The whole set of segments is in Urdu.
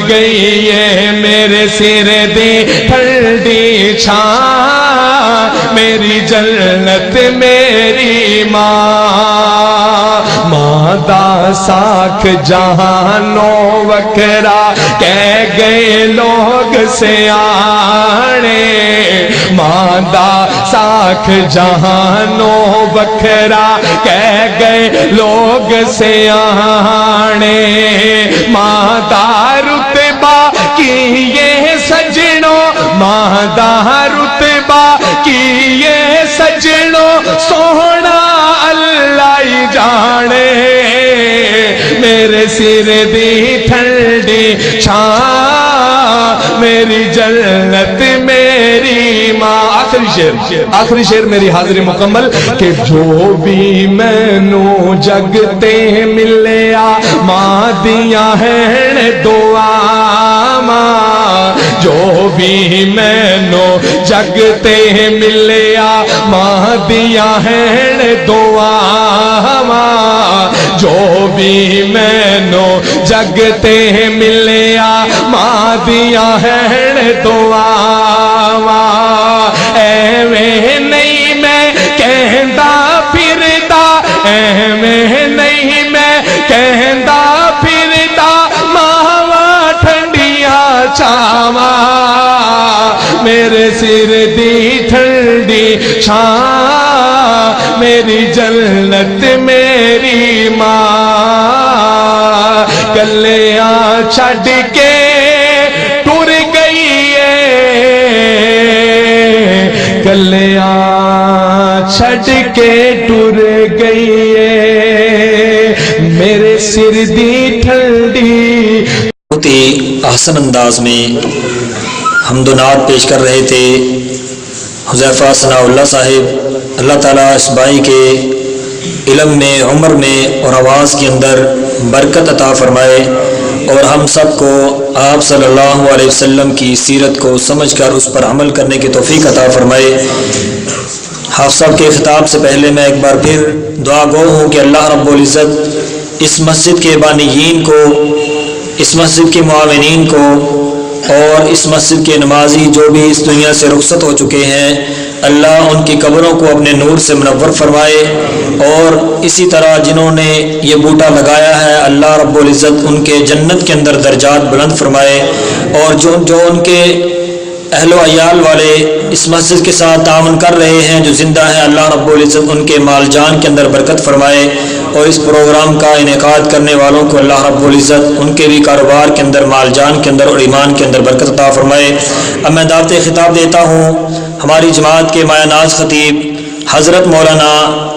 گئی ہے میرے سر دی ٹھنڈی چھاں میری جنت میری ماں دا ساکھ جہانو وکھرا کہہ گئے لوگ سیانے ماں دا ساکھ جہانو وکھرا کہہ گئے لوگ سیانے ماں دا رتبہ کی یہ سجنوں ماں دا رتبہ کی یہ سجنوں سونا اللہ ہی جانے میرے سر دی ٹھنڈی چھاں میری جنت میری ماں آخری شعر میری حاضری مکمل کہ جو بھی مینوں جگتے ملیا ماں دیاں ہیں دعا ماں جو بھی مینوں جگتے ملیا ماں دیاں ہیں دعا ماں جو بھی مینوں جگتے ملیا ماں دیاں ہیں دعا ایویں نہیں میں کہندا پھردا ایویں نہیں میں کہندا پھردا ماواں ٹھنڈیاں چھاواں میرے سر دی ٹھنڈی چھاں میری جنت میری ماں کلیاں چھڈ کے ٹر گئی کلیاں چھڈ کے ٹر گئی میرے سر دی ٹھنڈی بہت ہی احسن انداز میں حمد و نعت پیش کر رہے تھے حذیفہ ثناء اللہ صاحب۔ اللہ تعالیٰ اس بھائی کے علم میں عمر میں اور آواز کے اندر برکت عطا فرمائے اور ہم سب کو آپ صلی اللہ علیہ وسلم کی سیرت کو سمجھ کر اس پر عمل کرنے کی توفیق عطا فرمائے۔ حافظ صاحب کے خطاب سے پہلے میں ایک بار پھر دعا گو ہوں کہ اللہ رب العزت اس مسجد کے بانیین کو، اس مسجد کے معاونین کو اور اس مسجد کے نمازی جو بھی اس دنیا سے رخصت ہو چکے ہیں، اللہ ان کی قبروں کو اپنے نور سے منور فرمائے، اور اسی طرح جنہوں نے یہ بوٹا لگایا ہے اللہ رب العزت ان کے جنت کے اندر درجات بلند فرمائے، اور جو ان کے اہل و عیال والے اس مسجد کے ساتھ تعاون کر رہے ہیں جو زندہ ہیں، اللہ رب العزت ان کے مال جان کے اندر برکت فرمائے، اور اس پروگرام کا انعقاد کرنے والوں کو اللہ رب العزت ان کے بھی کاروبار کے اندر، مال جان کے اندر اور ایمان کے اندر برکت عطا فرمائے۔ اب میں دعوت خطاب دیتا ہوں ہماری جماعت کے مایہ ناز خطیب حضرت مولانا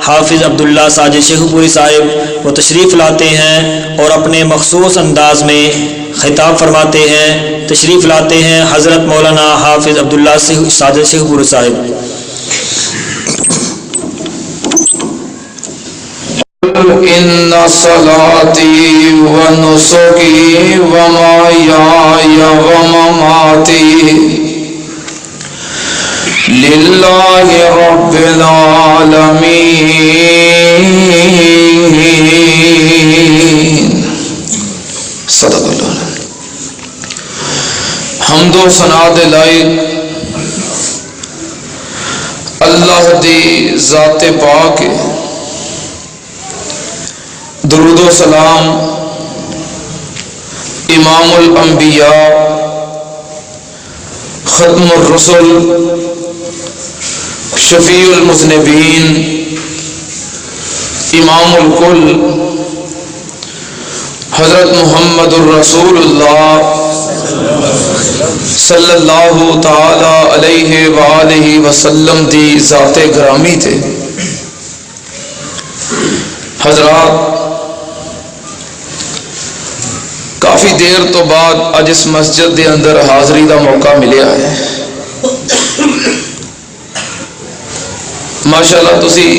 حافظ عبداللہ ساجد شیخو پوری صاحب، وہ تشریف لاتے ہیں اور اپنے مخصوص انداز میں خطاب فرماتے ہیں۔ تشریف لاتے ہیں حضرت مولانا حافظ عبداللہ ساجد شیخو پوری صاحب۔ ان صلاتی و نسکی و محیای و مماتی للہ رب العالمین صدق اللہ۔ حمد و ثنا دے لائق اللہ دی ذات پاک، درود و سلام امام الانبیاء ختم الرسل شفیع المذنبین امام الکل حضرت محمد الرسول اللہ صلی اللہ تعالی علیہ وآلہ وسلم دی ذات گرامی تھے۔ حضرات، کافی دیر تو بعد اج اس مسجد دے اندر حاضری دا موقع ملیا ہے۔ ماشاءاللہ تسی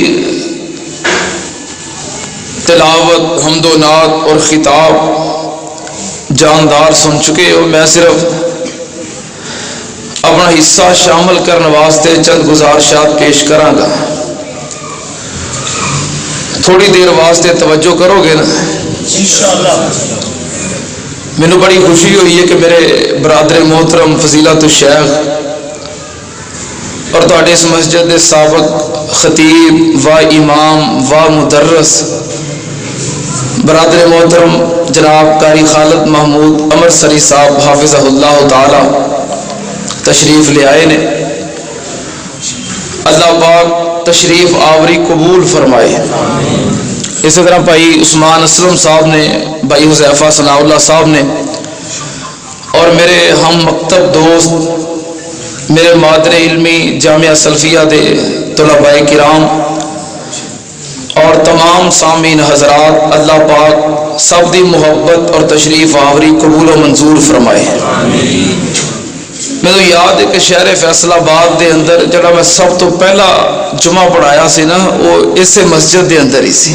تلاوت، حمد و نعت اور خطاب جاندار سن چکے ہو۔ میں صرف اپنا حصہ شامل کرنے واسطے چند گزارشات پیش کراں گا۔ تھوڑی دیر واسطے توجہ کرو گے نا؟ مینوں بڑی خوشی ہوئی ہے کہ میرے برادر محترم فضیلت الشیخ اور تہاڈے اس مسجد کے سابق خطیب و امام و مدرس برادر محترم جناب قاری خالد محمود امرسری صاحب حافظہ اللہ تعالی تشریف لے آئے نے. اللہ پاک تشریف آوری قبول فرمائے. اسی طرح بھائی عثمان اسلم صاحب نے، بھائی حذیفہ ثناء اللہ صاحب نے، اور میرے ہم مکتب دوست، میرے مادر علمی جامعہ سلفیہ دے طلباء کرام اور تمام سامعین حضرات، اللہ پاک سب دی محبت اور تشریف آوری قبول و منظور فرمائے. میں تو یاد ہے کہ شہر فیصل آباد دے اندر جڑا میں سب تو پہلا جمعہ پڑھایا سی نا، وہ اسے مسجد دے اندر ہی سی.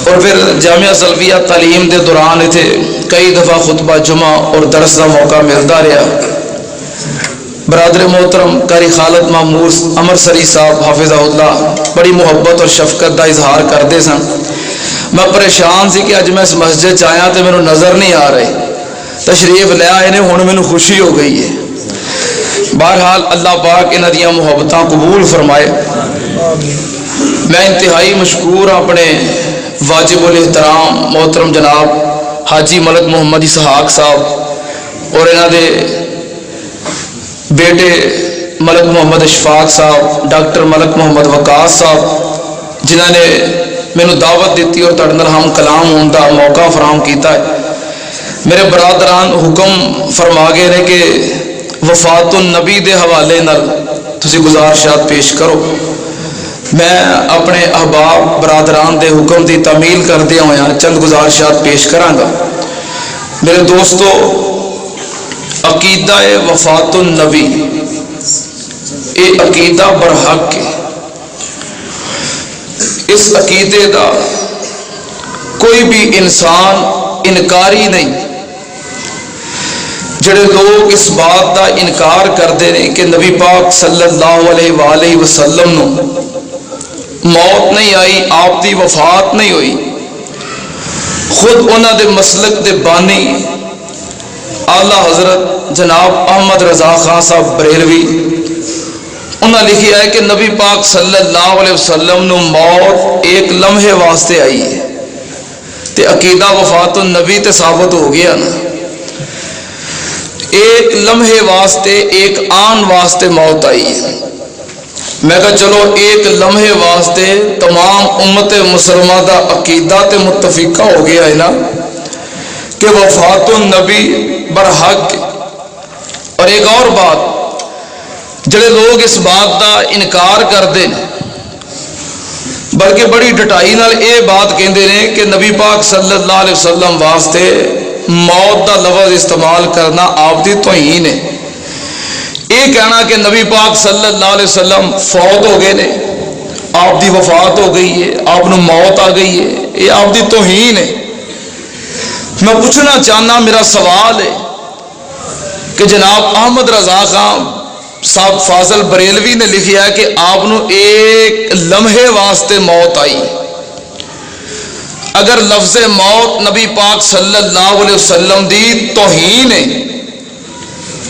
اور پھر جامعہ سلفیہ تعلیم دے دوران اتنے کئی دفعہ خطبہ جمعہ اور درس کا موقع ملتا رہا. برادر محترم قاری خالد محمود امرسری صاحب حافظہ اللہ بڑی محبت اور شفقت کا اظہار کرتے سن. میں پریشان سی کہ اج میں اس مسجد آیا تو میرے نظر نہیں آ رہے. تشریف لے آئے نے، ہن مینوں خوشی ہو گئی ہے. بہرحال اللہ پاک انہاں دیاں محبتاں قبول فرمائے. میں انتہائی مشکور اپنے واجب الاحترام محترم جناب حاجی ملک محمد اسحاق صاحب اور انہاں دے بیٹے ملک محمد اشفاق صاحب، ڈاکٹر ملک محمد وقاص صاحب، جنہوں نے مینوں دعوت دیتی اور تہاڈے نال ہم کلام ہون دا موقع فراہم کیتا ہے. میرے برادران حکم فرما گئے نے کہ وفات النبی دے حوالے نال تسی گزارشات پیش کرو. میں اپنے احباب برادران دے حکم دی تعمیل کردے ہویا چند گزارشات پیش کراں گا. میرے دوستو، عقیدہ وفات النبی یہ عقیدہ برحق ہے. اس عقیدے دا کوئی بھی انسان انکاری نہیں. جڑے لوگ اس بات دا انکار کرتے ہیں کہ نبی پاک صلی اللہ علیہ وآلہ وسلم نو موت نہیں آئی، آپ دی وفات نہیں ہوئی، خود انہاں دے مسلک دے بانی اعلیٰ حضرت جناب احمد رضا خان صاحب بریلوی انہاں لکھیا ہے کہ نبی پاک صلی اللہ علیہ وسلم نو موت ایک لمحے واسطے آئی ہے. تے عقیدہ وفات النبی تے ثابت ہو گیا نا. ایک لمحے واسطے، ایک آن واسطے موت آئی ہے. میں کہا چلو ایک لمحے واسطے تمام امت مسلمہ دا عقیدہ تے متفقہ ہو گیا ہے نا کہ وفات النبی برحق. اور ایک اور بات، جڑے لوگ اس بات دا انکار کرتے ہیں بلکہ بڑی ڈٹائی نال اے بات کہندے نے کہ نبی پاک صلی اللہ علیہ وسلم واسطے موت دا لفظ استعمال کرنا آپ دی توہین ہے. یہ کہنا کہ نبی پاک صلی اللہ علیہ وسلم فوت ہو گئے نے، آپ دی وفات ہو گئی ہے، آپ نو موت آ گئی ہے، یہ آپ دی توہین ہے. میں پوچھنا چاہنا، میرا سوال ہے کہ جناب احمد رضا خان صاحب فاضل بریلوی نے لکھیا ہے کہ آپ نو ایک لمحے واسطے موت آئی. اگر لفظ موت نبی پاک صلی اللہ علیہ وسلم دی توہین ہے،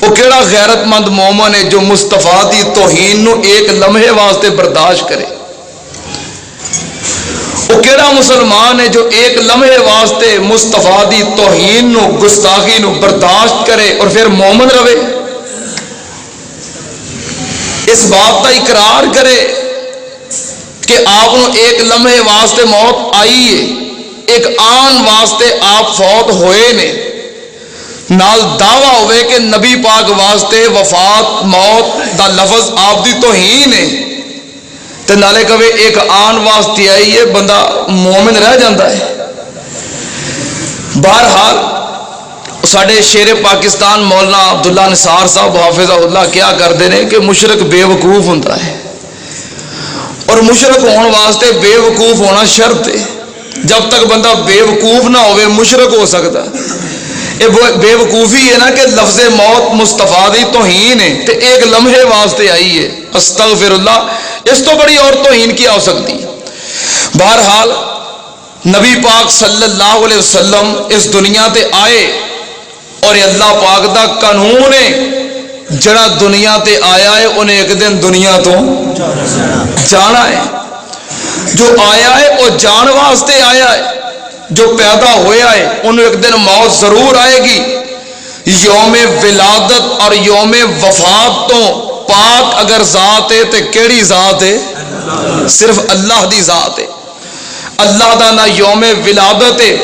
وہ کیڑا غیرت مند مومن ہے جو مصطفیٰ دی توہین نو ایک لمحے واسطے برداشت کرے؟ وہ کیڑا مسلمان ہے جو ایک لمحے واسطے مصطفیٰ دی توہین نو، گستاخی نو برداشت کرے اور پھر مومن رہے؟ اس بات کا اقرار کرے کہ آپ نو ایک لمحے واسطے موت آئی ہے، ایک آن واسطے آپ فوت ہوئے نے، نال دعویٰ ہوئے کہ نبی پاک واسطے وفات موت دا لفظ آپ دی توہین ہے، تے نالے کہے ایک آن واسطے آئی ہے، بندہ مومن رہ جاندہ ہے. بہرحال ساڑھے شیر پاکستان مولانا عبداللہ نثار صاحب حافظہ اللہ کیا کرتے ہیں کہ مشرک بے وقوف ہوتا ہے، اور مشرک ہونے واسطے بے وقوف ہونا شرط ہے. جب تک بندہ بے وقوف نہ ہوئے مشرک ہو سکتا. یہ بے وقوفی ہے نا کہ لفظ موت مصطفیٰ دی توہین ہے تے ایک لمحے واسطے آئی ہے. استغفر اللہ، اس تو بڑی اور توہین کیا ہو سکتی. بہرحال نبی پاک صلی اللہ علیہ وسلم اس دنیا تے آئے اور اللہ پاک دا قانون ہے جڑا دنیا تے آیا ہے انہیں ایک دن دنیا تو جانا ہے. جو آیا ہے وہ جان واسطے آیا ہے، جو پیدا ہویا ہے انہیں ایک دن موت ضرور آئے گی. یوم ولادت اور یوم وفات تو پاک اگر ذات ہے تو کیڑی ذات ہے؟ صرف اللہ دی ذات ہے. اللہ دا نہ یوم ولادت ہے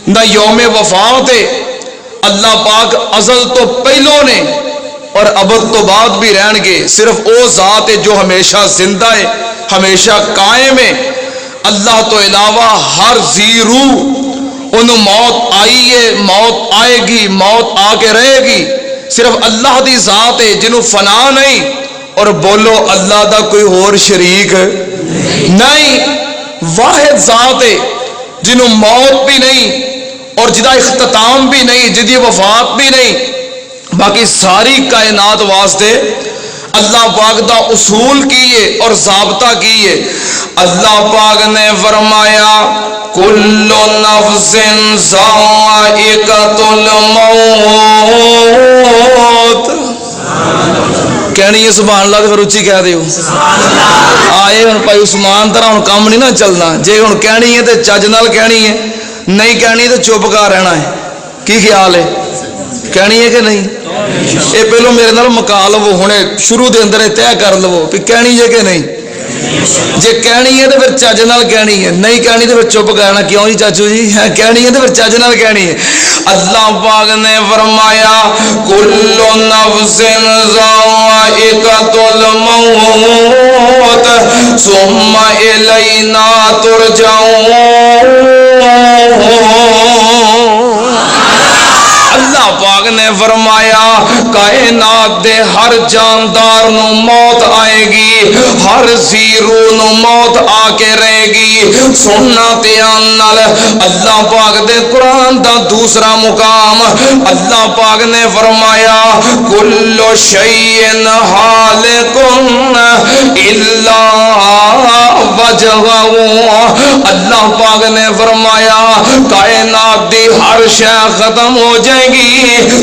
نہ یوم وفات ہے. اللہ پاک ازل تو پہلوں نے اور ابد تو بعد بھی رہن گے. صرف وہ ذات ہے جو ہمیشہ زندہ ہے، ہمیشہ قائم ہے. اللہ تو علاوہ ہر ذی روح انہوں موت آئی ہے، موت آئے گی، موت آ کے رہے گی. صرف اللہ دی ذات ہے جنہوں فنا نہیں. اور بولو اللہ دا کوئی اور شریک نہیں. واحد ذات ہے جنہوں موت بھی نہیں اور جدا اختتام بھی نہیں، جدی وفات بھی نہیں. باقی ساری کائنات واسطے اللہ پاک دا اصول کیے اور ضابطہ کیے. اللہ پاک نے فرمایا کل نفس ذائقۃ الموت. کہنی ہے سبحان اللہ تو پھر اچھی کہہ دیو. آئے ہن بھائی عثمان طرح ہن کام نہیں نہ چلنا. جے ہن کہنی ہے تے چج نال کہنی ہے، نہیں کہنی تے چپ کر رہنا ہے. کی خیال ہے؟ کہنی ہے کہ نہیں؟ یہ پہلو میرے نال مکا لو، ہنے شروع دے اندر طے کر لو کہ کہنی ہے کہ نہیں. جے کہنی ہے تو پھر چج نال کہنی ہے، نہیں کہنی تو پھر چپ کرنا. کیوں جی چاچو جی؟ کہنی ہے تو پھر چج نال کہنی ہے. اللہ پاک نے فرمایا کل نفس ذائقۃ الموت ثم الینا ترجعون. اللہ پاک نے فرمایا کائنات دے ہر جاندار نو موت آئے گی، ہر زیرو نو موت آ کے رہے گی. سننا دھیان نال اللہ پاک دے قرآن دا دوسرا مقام اللہ پاک نے فرمایا کل شیء ہالک الا وجہہ. اللہ پاک نے فرمایا کائنات دی ہر شے ختم ہو جائے گی،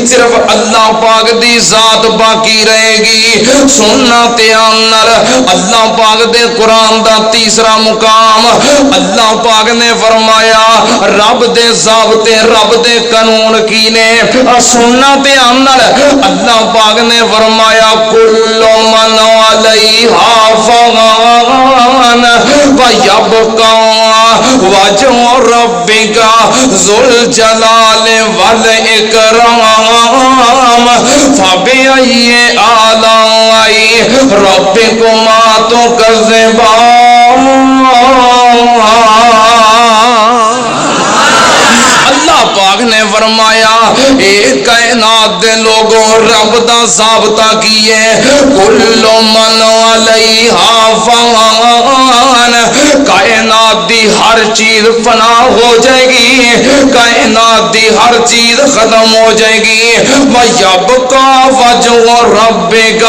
صرف اللہ پاک دی ذات باقی رہے گی. سننا دھیان نال اللہ پاک دے قرآن دا تیسرا مقام اللہ پاک نے فرمایا رب دے ضابطے رب دے قانون کی نے. سننا دھیان نال اللہ پاک نے فرمایا کل من علیہا فان ویبقا وجہ ربک ذو الجلال والاکرام فبأی آلاء ربکما تکذبان. اللہ پاک نے فرمایا ایک کائنات دے لوگوں رب دا ضابطہ کیے کل من علیہا فان. کائنات دی ہر چیز فنا ہو جائے گی، کائنات دی ہر چیز ختم ہو جائے گی. وَيَبْقَى وَجْهُ رَبِّكَ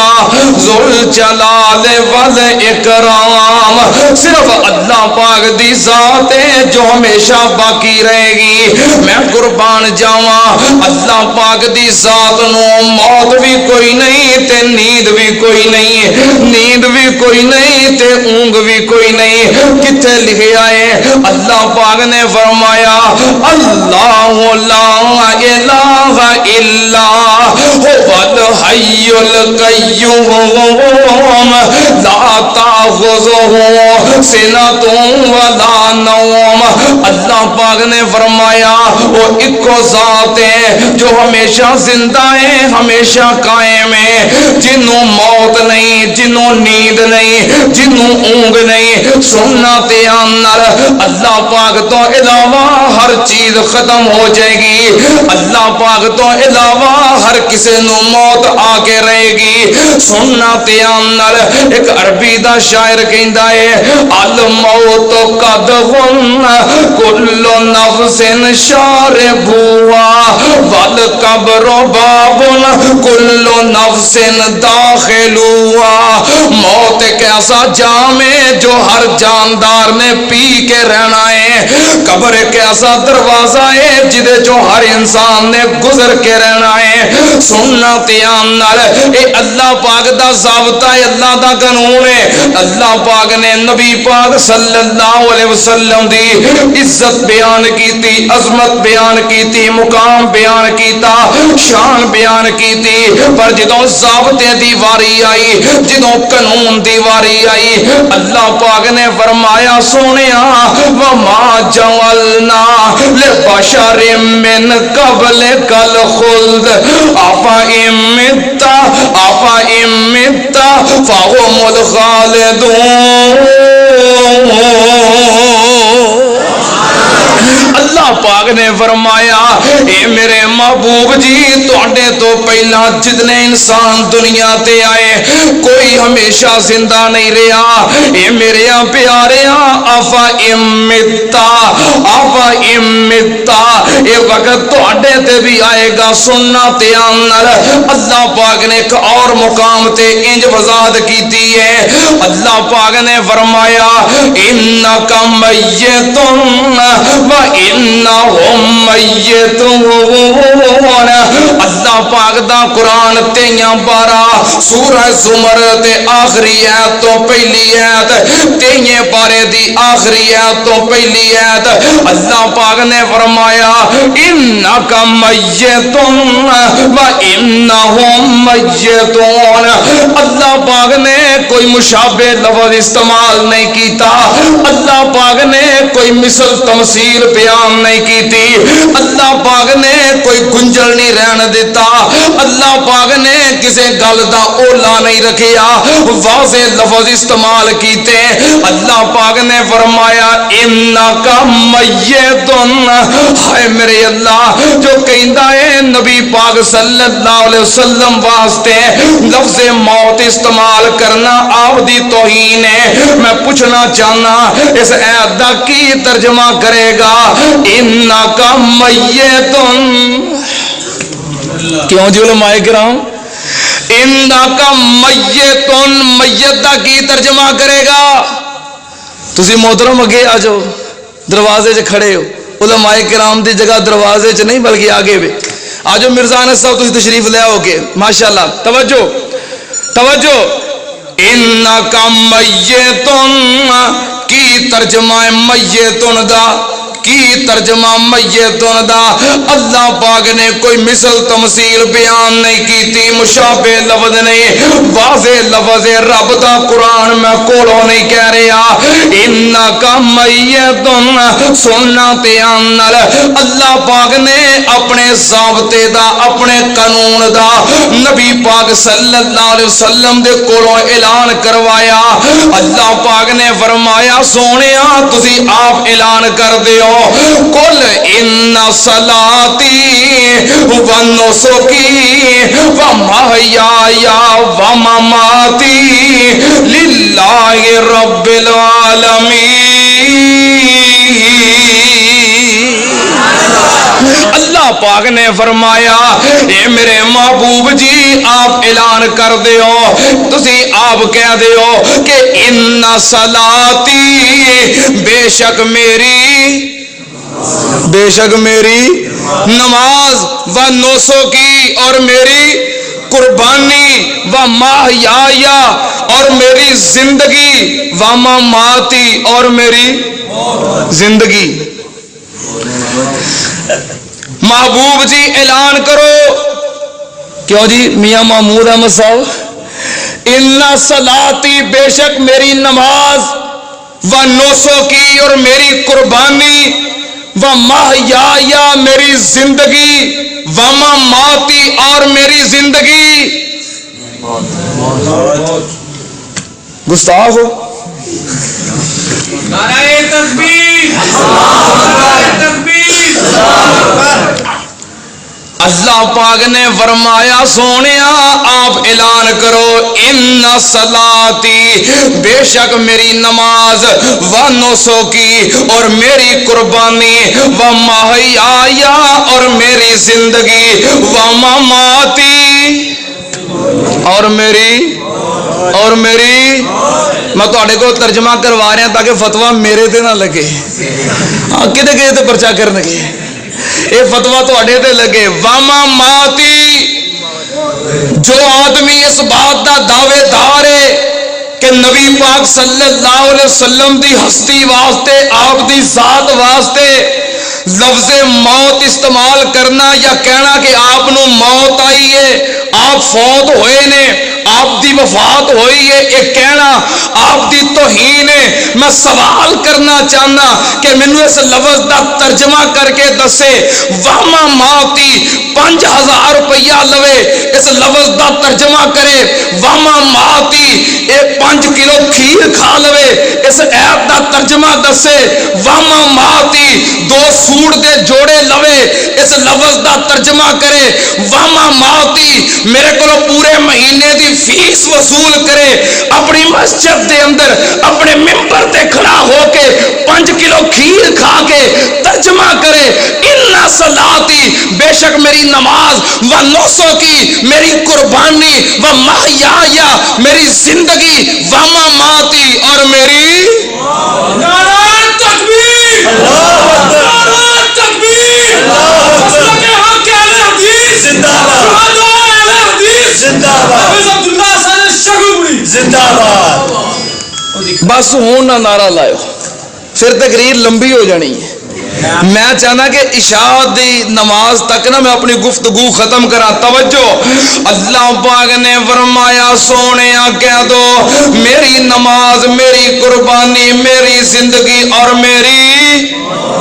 ذُو الْجَلَالِ وَالْإِكْرَامِ. صرف اللہ پاک دی ذات ہے جو ہمیشہ باقی رہے گی. میں قربان جاواں اللہ پاک دی ذات نو موت بھی کوئی نہیں تے نیند بھی کوئی نہیں، نیند بھی کوئی نہیں تے اونگ بھی کوئی نہیں. کتنے لکھا ہے اللہ پاک نے فرمایا اللہ لا الہ الا هو الحی القیوم لا تاخذہ سنۃ ولا نوم. اللہ پاک نے فرمایا وہ ایکو ذات ہے جو ہمیشہ زندہ ہے، ہمیشہ قائم ہے، جنوں موت نہیں، جنوں نیند نہیں، جنوں اونگ نہیں. سننا دھیان نال اللہ پاک تو علاوہ ہر چیز ختم ہو جائے گی. اللہ پاک تو علاوہ ہر کسی جنوں موت آ کے رہے گی. سننا تے عام نال ایک عربی دا شاعر کہندا ہے الموت قدغن کل نفس شاربوا والقبر باب کل نفس داخلوا. موت ایک ایسا جام ہے جو ہر جاندار نے پی کے رہنا ہے. قبر ایک ایسا دروازہ ہے جدے جو ہر انسان نے گزر کے رہنا ہے. سننا تے عام نال اے اللہ پاک دا ضابطہ ہے, اللہ دا قانون ہے. اللہ پاک نے نبی پاک صلی اللہ علیہ وسلم دی عزت بیان کیتی, عظمت بیان کیتی, مقام بیان کیتا, شان بیان کیتی. پر جدوں ضابطے دی واری آئی, جدوں قانون دی واری آئی, اللہ پاک نے فرمایا سونیا وما جعلنا لبشر من قبلک الخلد افإن مت فهم الخالدون. اللہ پاک نے فرمایا اے میرے محبوب جی تواڈے تو پہلا جتنے انسان دنیا تے آئے کوئی ہمیشہ زندہ نہیں رہا. اے میرے پیاریاں افا امتا اے وقت تواڈے تے بھی آئے گا. سننا تے عام نال اللہ پاک نے ایک اور مقام تے انج وضاحت کیتی ہے. اللہ پاک نے فرمایا انک میتون وَإِنَّهُمْ مَيِّتُونَ. اللہ پاک دا قرآن 13 سورہ زمر تے آخری آیت تو پہلی آیت 13 دی آخری آیت تو پہلی آیت اللہ پاک نے فرمایا اِنَّكَ مَيِّتٌ وَإِنَّهُمْ مَيِّتُونَ. اللہ پاک نے کوئی مشابہ لفظ استعمال نہیں کیتا, اللہ پاک نے کوئی مثل تمثیل بیان نہیں کیتی, اللہ پاک نے کوئی گنجل نہیں رہن دیتا, اللہ پاک نے کسی گل دا اولا نہیں رکھیا, واضح لفظ استعمال کیتے. اللہ پاک نے فرمایا انک میتن. ہائے میرے اللہ جو کہندا ہے نبی پاک صلی اللہ علیہ وسلم واسطے لفظ موت استعمال کرنا آپ دی توہین ہے. میں پوچھنا چاہنا اس آیت دا کی ترجمہ کرے گا انک میتن. کیوں جی علماء کرام انک میتن میت دا کی ترجمہ کرے گا؟ تسی محترم اگے آ جاؤ, دروازے چ کھڑے ہو, علماء کرام دی جگہ دروازے چ نہیں بلکہ آگے بھی آ جاؤ. مرزا انس صاحب تسی تشریف لے آؤ گے ماشاءاللہ. توجہ توجہ. انک میتن کی ترجمہ میتن دا کی ترجمہ میتون دا. اللہ پاک نے کوئی مثل تمثیل بیان نہیں کیتی, مشابہ لفظ نہیں, واضح لفظ رب دا قرآن میں کولوں نہیں کہہ رہا انک میتون. سننا تے عام نال اللہ پاک نے اپنے ضابطے دا اپنے قانون دا نبی پاک صلی اللہ علیہ وسلم دے کولوں اعلان کروایا. اللہ پاک نے فرمایا سونیا تسی آپ اعلان کر دیو قل ان صلاتی و نسکی و محیای و مماتی للہ رب العالمین. اللہ پاک نے فرمایا اے میرے محبوب جی آپ اعلان کر دیو, تسی آپ کہہ دیو کہ ان صلاتی بے شک میری نماز و نوسو کی اور میری قربانی و محیایا اور میری زندگی و مماتی اور میری زندگی. محبوب جی اعلان کرو. کیوں جی میاں محمود احمد صاحب ان صلاتی بے شک میری نماز و نوسو کی اور میری قربانی و محیایا میری زندگی و مماتی اور میری زندگی. گستاخ ہو نعرہ تکبیر نعرہ تکبیر. اللہ پاک نے فرمایا سونیا آپ اعلان کرو ان صلاتی بے شک میری نماز و نسکی اور میری قربانی و محیا اور میری زندگی و مماتی اور میری میں تھوڑے کو ترجمہ کروا رہا تاکہ فتویٰ میرے تے نہ لگے کدے کدے تے پرچہ کرنے کے یہ فتویٰ تھوڑے تے لگے واما ماتی جو آدمی اس بات دا دعوے دار ہے کہ نبی پاک صلی اللہ علیہ وسلم دی ہستی واسطے آپ دی ذات واسطے لفظ موت استعمال کرنا یا کہنا کہ آپ نو موت آئی ہے آپ فوت ہوئے نے آپ دی وفات ہوئی ہے یہ کہنا آپ دی توہین ہے میں سوال کرنا چاہنا کہ مینوں اس لفظ دا ترجمہ کر کے دسے واما ماتی 5000 روپیہ لوے اس لفظ دا ترجمہ کرے واما ماتی 5 کلو کھیر کھا لوے اس ایت دا ترجمہ دسے واما ماتی 2 سوٹ دے جوڑے لوے اس لفظ دا ترجمہ کرے واما ماتی میرے کو پورے مہینے دی فیس وصول کرے اپنی مسجد دے اندر اپنے ممبر تے کھڑا ہو کے 5 کلو کھیر کھا کے ترجمہ کرے ان صلاتی بے شک میری نماز و نسکی میری قربانی و محیا میری زندگی و مماتی اور میری نعرہ تکبیر نعرہ تکبیر مسلک حق اہل حدیث زندہ باد اہل حدیث زندہ باد حافظ عبداللہ حسن شگوری زندہ باد بس ہوں نہ نعرہ لائیو پھر تقریر لمبی ہو جانی ہے میں چاہنا کہ عشاء دی نماز تک نا میں اپنی گفتگو ختم کرا توجہ اللہ پاک نے فرمایا سونیا کہہ دو میری نماز میری قربانی میری زندگی اور میری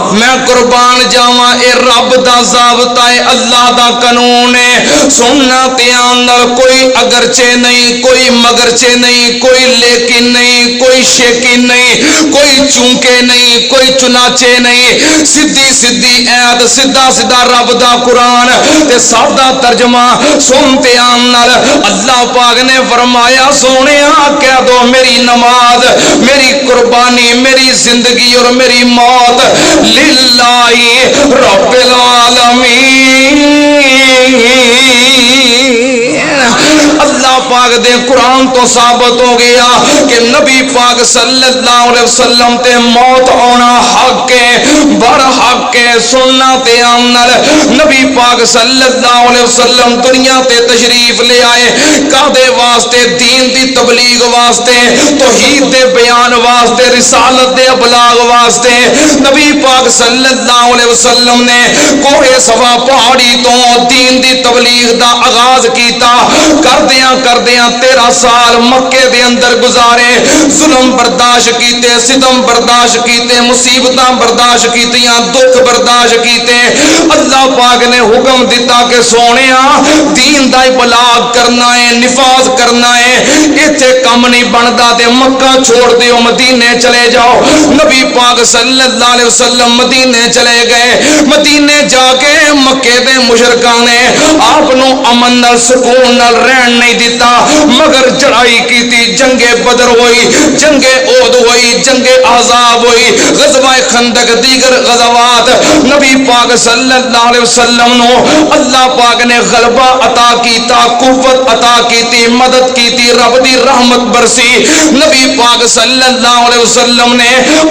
میں قربان جاواں اے رب دا ضابطہ ہے اللہ دا قانون ہے سننا تے اندر کوئی اگرچہ نہیں کوئی مگرچہ نہیں کوئی لیکن نہیں کوئی شیکن نہیں کوئی چونکے نہیں کوئی چنانچہ نہیں سیدھی سیدھی ایت سیدھا سیدھا رب دا قرآن تے سادہ ترجمہ سنتے اندر اللہ پاک نے فرمایا سونیا کہہ دو میری نماز میری قربانی میری زندگی اور میری موت للہ رب العالمین اللہ پاک دے قرآن تو ثابت ہو گیا کہ نبی پاک صلی اللہ علیہ وسلم تے موت ہونا حق ہے بر حق ہے سننا تے آمنر نبی پاک صلی اللہ علیہ وسلم دنیا تے تشریف لے آئے کادے واسطے دین دی تبلیغ واسطے توحید دے بیان واسطے رسالت دے ابلاغ واسطے نبی پاک صلی اللہ علیہ وسلم نے کوہ صفا پہاڑی تو دین دی تبلیغ دا آغاز کیتا کردیاں 13 سال مکے دے اندر گزارے ظلم برداشت کیتے ستم برداشت کیتے مصیبتاں برداشت کیتیاں دکھ برداشت کیتے اللہ پاک نے حکم دیتا کہ سونیا دین دا ابلاغ کرنا ہے نفاذ کرنا ہے ایتھے کم نہیں بندا تے مکہ چھوڑ دیو مدینے چلے جاؤ نبی پاک صلی اللہ علیہ وسلم مدینے چلے گئے مدینے جا کے مکے دے مشرکاں نے آپ نو امن نال سکون نال رہن نہیں دیتا مگر چڑھائی کی تھی جنگ بدر ہوئی جنگ احد ہوئی جنگ احزاب ہوئی غزوہ خندق دیگر غزوات نبی پاک صلی اللہ علیہ وسلم نو اللہ پاک نے غلبہ عطا کیتا قوت عطا کیتی مدد کیتی رب دی رحمت برسی نبی پاک صلی اللہ علیہ وسلم نے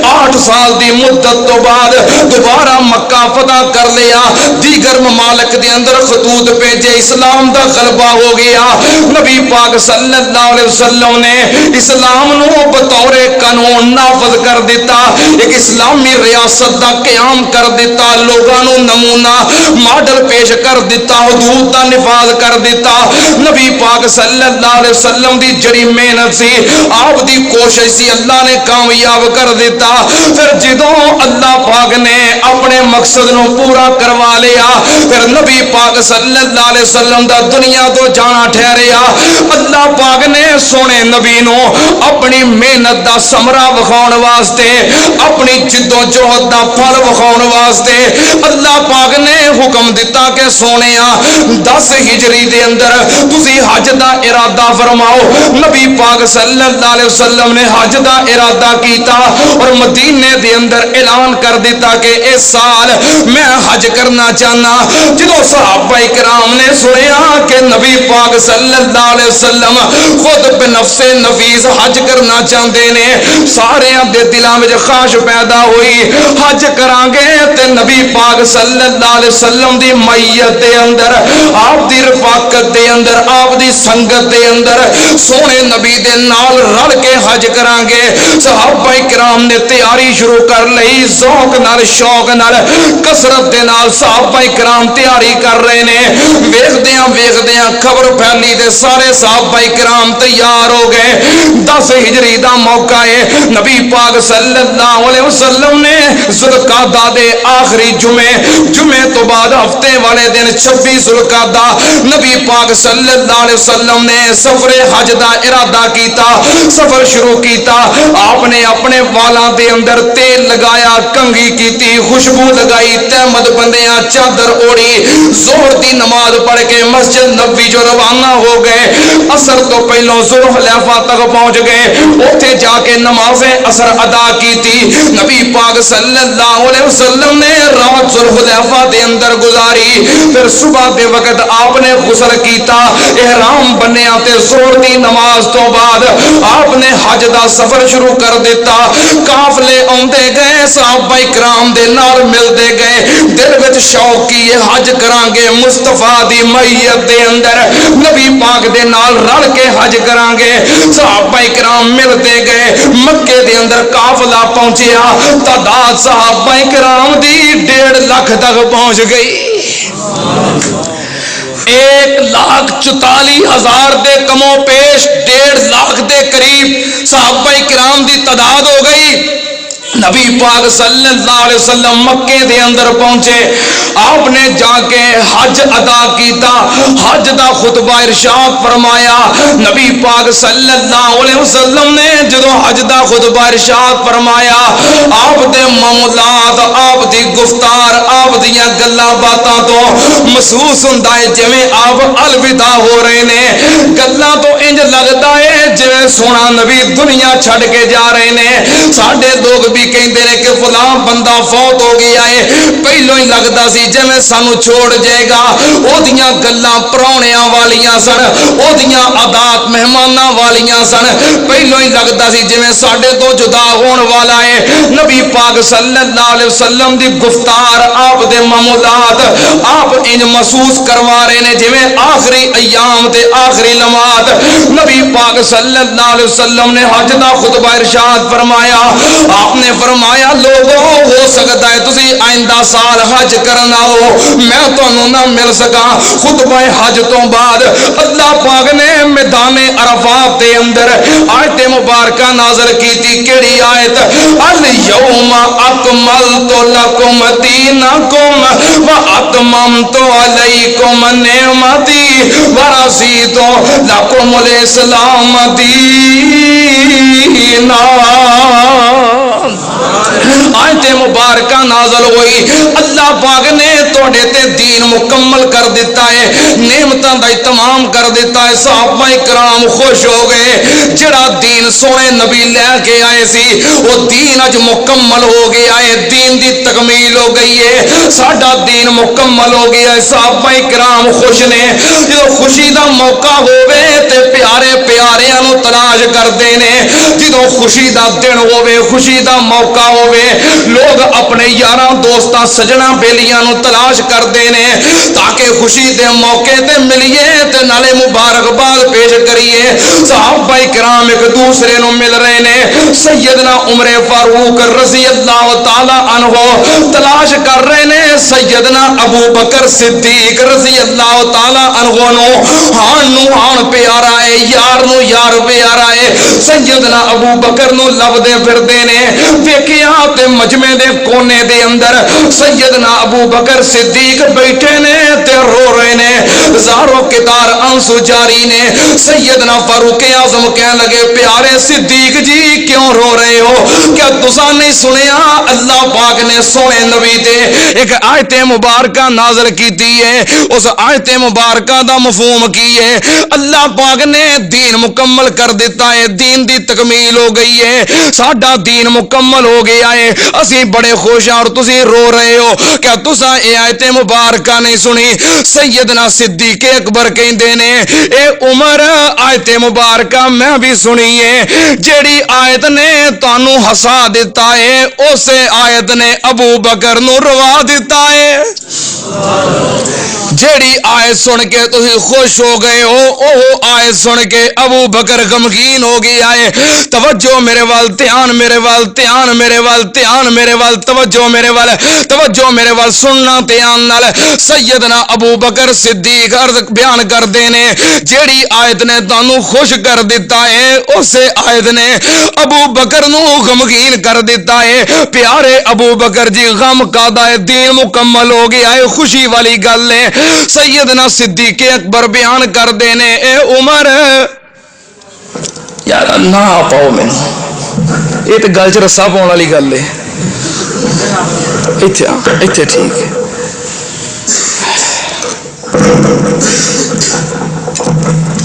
8 سال دی مدت تو بعد دوبارہ مکہ فتح کر لیا دیگر ممالک دے اندر خطوط بھیجے اسلام دا غلبہ ہو گیا نبی پاک صلی اللہ علیہ وسلم نے اسلام نو بطور قانون نافذ کر دیتا ایک اسلامی ریاست دا قیام کر دیتا لوگاں نو نمونہ ماڈل پیش کر دیتا حدود دا نفاذ کر دیتا نبی پاک صلی اللہ علیہ وسلم دی جڑی محنت سی آپ دی کوشش سی اللہ نے کامیاب کر دیتا پھر جدوں اللہ پاک نے اپنے مقصد نو پورا کروا لیا پھر نبی پاک صلی اللہ علیہ وسلم دا دنیا تو جانا ٹھہریا اللہ پاک نے سونے نبی نو اپنی محنت دا ثمرہ وکھاؤن واسطے اپنی جدو جہد دا پھل وکھاؤن واسطے اللہ پاک نے حکم دیتا کہ سونےا 10 ہجری دے اندر تسی حج دا ارادہ فرماؤ. نبی پاک صلی اللہ علیہ وسلم نے حج دا ارادہ کیتا اور مدینے دے اندر اعلان کر دیتا کہ اس سال میں حج کرنا چاہنا. جدو صحابہ کرام نے سنیا کہ نبی پاک صلی اللہ علیہ وسلم خود بنفس نفیس حج کرنا چاہتے نے سارے دے دلاں وچ خواہش پیدا ہوئی حج کران گے تے نبی پاک صلی اللہ علیہ وسلم دی معیت دے اندر آپ دی رفاقت دے اندر آپ دی سنگت دے اندر سونے نبی دے نال رل کے حج کران گے. صحابہ کرام نے تیاری شروع کر لئی ذوق نال شوق نال کثرت دے نال صحابہ کرام تیاری کر رہے نے. ویکھدیاں خبر پھیلی تے سارے صحابہ کرام تیار ہو گئے. 10 ہجری دا موقع ہے. نبی پاک صلی اللہ علیہ وسلم نے ذوالقعدہ دے آخری جمعے تو بعد ہفتے والے دن 26 ذوالقعدہ نبی پاک صلی اللہ علیہ وسلم نے سفر حج دا ارادہ کیتا. سفر شروع کیتا. آپ نے اپنے والاں دے اندر تیل لگایا کنگھی کیتی خوشبو لگائی تہمت بندیاں چادر اوڑی زہر دی نماز پڑھ کے مسجد نبوی جو روانہ ہو گئے. عصر تو پہلوں ذوالحلیفہ تک پہنچ گئے. اوتھے جا کے نماز عصر ادا کیتی. نبی پاک صلی اللہ علیہ وسلم نے رات ذوالحلیفہ دے اندر گزاری. پھر صبح دے وقت آپ نے غسل کیتا احرام بنیا تے ظہر دی نماز تو بعد آپ نے حج دا سفر شروع کر دیتا. قافلے آندے گئے صحابہ کرام دے نال ملدے گئے. دل وچ شوق کی یہ حج کران گے مصطفیٰ دی معیت دے اندر نبی پاک دے نال رل کے حج کران گے. صحابہ کرام ملتے گئے. مکے دے اندر قافلہ پہنچیا. تعداد صحابہ کرام دی 1.5 لاکھ تک پہنچ گئی. 1,44,000 دے کمو پیش 1.5 لاکھ دے قریب صحابہ کرام دی تعداد ہو گئی. نبی پاک صلی اللہ علیہ وسلم مکے دے اندر پہنچے. آپ نے جا کے حج ادا کیتا. حج دا خطبہ ارشاد فرمایا. نبی پاک صلی اللہ علیہ وسلم نے جدو حج دا خطبہ ارشاد فرمایا آپ دے معاملات آپ دی گفتار آپ دیاں گلاں باتاں تو محسوس ہوندا ہے جویں آپ الوداع ہو رہے نے. گلاں تو انج لگدا ہے جویں سونا نبی دنیا چھڈ کے جا رہے نے. ساڈے لوگ بھی کہندے نے کہ فلاں بندہ فوت ہو گیا ہے. پہلو ہی لگدا سی جویں سانو چھوڑ جائے گا. او دیاں گلاں پراونیاں والیاں سن. او دیاں عادات مہماناں والیاں سن. پہلو ہی لگدا سی جویں ساڈے تو جدا ہون والا ہے. نبی پاک صلی اللہ علیہ وسلم دی گفتار آپ دے معمولات آپ انج محسوس کروا رہے نے جویں آخری ایام تے آخری لمحات. نبی پاک صلی اللہ علیہ وسلم نے حج دا خطبہ ارشاد فرمایا. آپ نے فرمایا لوگوں ہو سکتا ہے تسی آئندہ سال حج کرنا ہو میں تانوں نہ مل سکا. خطبہ حج تو بعد اللہ پاک نے میدان عرفات دے اندر آیت مبارکہ نازل کیتی. کیڑی آیت؟ الیوم اکملت لکم دینکم واتممت علیکم نعمتی ورضیت لکم الاسلام دینا. آیت مبارکہ نازل ہوئی. اللہ پاک نے توڑے تے دین مکمل کر دیتا ہے. نعمتاں دا اتمام کر دیتا ہے. صحابہ کرام خوش ہو گئے. جڑا دین سونے نبی لے کے آئے سی وہ دین اج مکمل ہو گیا ہے. دین دی تکمیل ہو گئی ہے. ساڈا دین مکمل ہو گیا ہے. صحابہ کرام خوش نے. جو خوشی دا موقع ہوے تے پیارے پیاریاں نو تلاش کردے نے. جدوں خوشی دا دن ہوے خوشی دا موقع ہوے لوگ اپنے یاراں دوستاں سجنا بیلیاں نو تلاش کردے نے تاکہ خوشی دے موقع تے ملیے تے نالے مبارکباد پیش کریے. صحابہ کرام ایک دوسرے نو مل رہے نے. سیدنا عمر فاروق رضی اللہ تعالی عنہ تلاش کر رہے نے سیدنا ابو بکر صدیق رضی اللہ تعالی عنہ نو. ہان نو ہان پیارا ہے یار نو یار پیارا ہے. سیدنا ابو بکر نو لبدے پھردے نے. ویکھیا تے مجمع دے کونے دے اندر سیدنا ابو بکر صدیق بیٹھے نے تے رو رہے نے زارو کتار آنسو جاری نے سیدنا فاروق اعظم کہنے لگے پیارے صدیق جی کیوں رو رہے ہو کیا تساں نہیں سنیا اللہ پاک نے سونے نبی تے ایک آیت مبارکہ نازل کیتی ہے اس آیت مبارکہ دا مفہوم کی ہے اللہ پاک نے دین مکمل کر دیتا ہے دین دی تکمیل ہو گئی ہے ساڈا دین مکمل ہو گیا ہے اسی بڑے خوش ہیں اور تسی رو رہے ہو کیا تساں اے آیت مبارکہ نہیں سنی سیدنا صدیق اکبر کہندے نے اے عمر آیت مبارکہ میں بھی سنی ہے جیڑی آیت نے تانوں ہسا دیتا ہے اسے آیت نے ابو بکر نو روا دیتا ہے جیڑی آیت سن کے تسی خوش ہو گئے ہو اوہ آیت سن کے ابو بکر غمگین ہو گیا ہے توجہ میرے وال دھیان میرے وال دھیان میرے وال دھیان میرے وال توجہ میرے وال سننا دھیان نال سیدنا ابو بکر صدیق عرض بیان کر دینے جیڑی آیت نے تانوں خوش کر دیتا ہے اسے آیت نے ابو بکر نو غمگین کر دیتا ہے پیارے ابو بکر جی غم کادا ہے دین مکمل ہو گیا ہے خوشی والی گل ہے سیدنا صدیق اکبر بیان کر دینے اے عمر یار نہ پاؤ میں یہ تو گل چ رسا پاؤن والی گل ہے اتنے ٹھیک ہے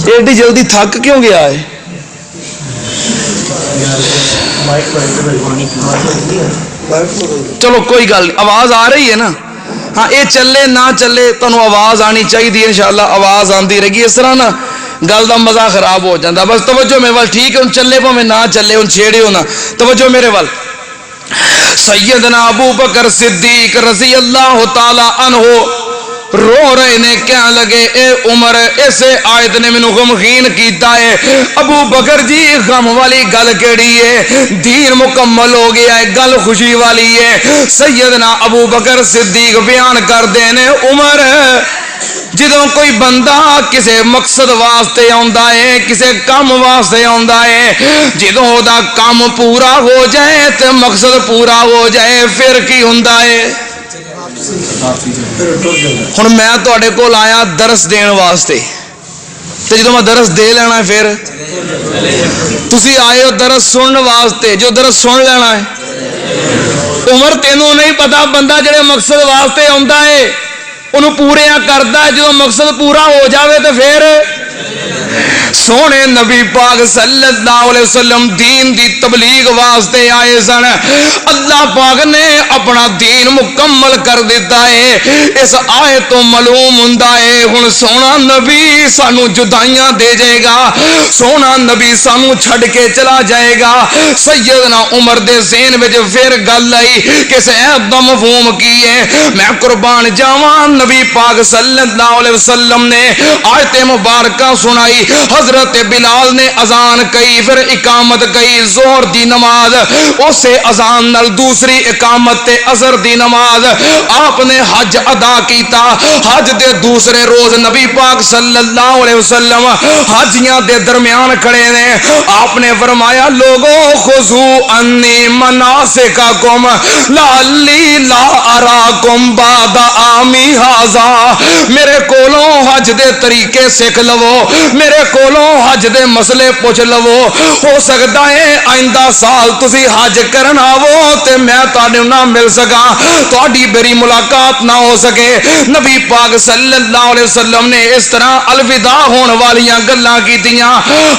ایڈی جلدی تھک کیوں گیا ہے چلو کوئی گل آواز آ رہی ہے نا ہاں یہ چلے نہ چلے تمہیں آواز آنی چاہیے انشاءاللہ آواز آندی رہے گی اس طرح نا گل کا مزہ خراب ہو جاتا بس توجہ میرے وال ٹھیک ہے ہوں چلے پاویں نہ چلے ہوں چھیڑے ہو نا توجہ میرے وال سیدنا ابو بکر صدیق رضی اللہ تعالی عنہ رو رہے نے کہنے لگے اے عمر اسے آیت نے مینوں غمگین کیتا ہے ابو بکر جی غم والی گل کیڑی ہے دین مکمل ہو گیا ہے گل خوشی والی ہے سیدنا ابو بکر صدیق بیان کر دینے عمر جدوں کوئی بندہ کسے مقصد واسطے آندا ہے کسے کام واسطے آندا ہے جدوں دا کام پورا ہو جائے تے مقصد پورا ہو جائے پھر کی ہوندا ہے ہن میں تواڈے کول آیا درس دین واسطے تے جدوں میں درس دے لینا ہے پھر تسی آئے ہو درس سنن واسطے جو درس سن لینا ہے عمر تینوں نہیں پتا بندہ جڑے مقصد واسطے آندا ہے انہوں پوریا کردا ہے جو مقصد پورا ہو جاوے تو پھر سونے نبی پاک صلی اللہ علیہ وسلم دین دی تبلیغ واسطے آئے سن اللہ پاک نے اپنا دین مکمل کر دیتا ہے اس آیت تو معلوم ہوندا ہے ہن سونا نبی سانو جدائیاں دے جائے گا سونا نبی سانو چھڈ کے چلا جائے گا سیدنا عمر دے ذہن وچ پھر گل آئی کہ صاحب دا مفہوم کی ہے میں قربان جاواں نبی پاک صلی اللہ علیہ وسلم نے آیت مبارکہ سنائی حضرت بلال نے اذان کئی پھر اقامت کئی ظہر دی نماز اسے اذان نال دوسری اقامت تے عصر دی نماز آپ نے حج ادا کیتا حج دے دوسرے روز نبی پاک صلی اللہ علیہ وسلم حجیاں دے درمیان کھڑے نے آپ نے فرمایا لوگوں خذو انی مناسککم لعلی لا اراکم بعد عامی ھذا میرے کولوں حج دے طریقے سیکھ لو میرے کولوں حج دے مسئلے پوچھ لو ہو سکتا ہے آئندہ سال تسی حج کرنا آو تے میں تواڈے نہ مل سکا تواڈی میری ملاقات نہ ہو سکے نبی پاک صلی اللہ علیہ وسلم نے اس طرح الوداع ہون والیاں گلاں کیتیاں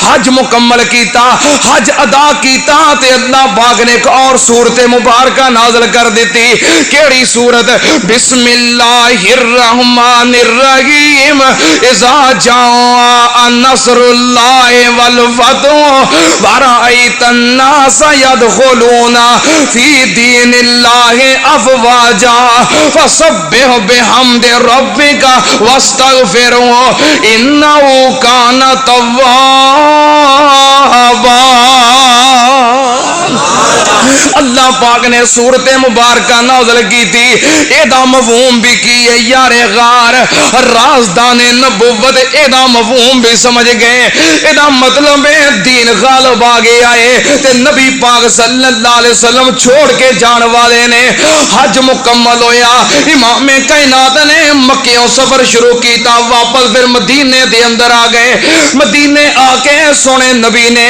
حج مکمل کیتا حج ادا کیتا تے اللہ پاک نے ایک اور سورت مبارکہ نازل کر دیتی کیڑی سورت بسم اللہ الرحمن الرحیم اذا جاء نصر اللہ والفتح ورأیت الناس يدخلون فی دین اللہ افواجا فسبح بحمد ربک واستغفرہ انہ کان توابا اللہ پاک نے سورت مبارکہ نازل کی تھی. ایدا مفہوم بھی کی ہے یار غار رازدان نبوت, ایدا مفہوم بھی سمجھ گئے. ایدا مطلب ہے دین غالب آ گیا ہے تے نبی پاک صلی اللہ علیہ وسلم چھوڑ کے جان والے نے حج مکمل ہویا. امام کائنات نے مکیوں سفر شروع کیتا, واپس پھر مدینے دے اندر آ گئے. مدینے آ کے سونے نبی نے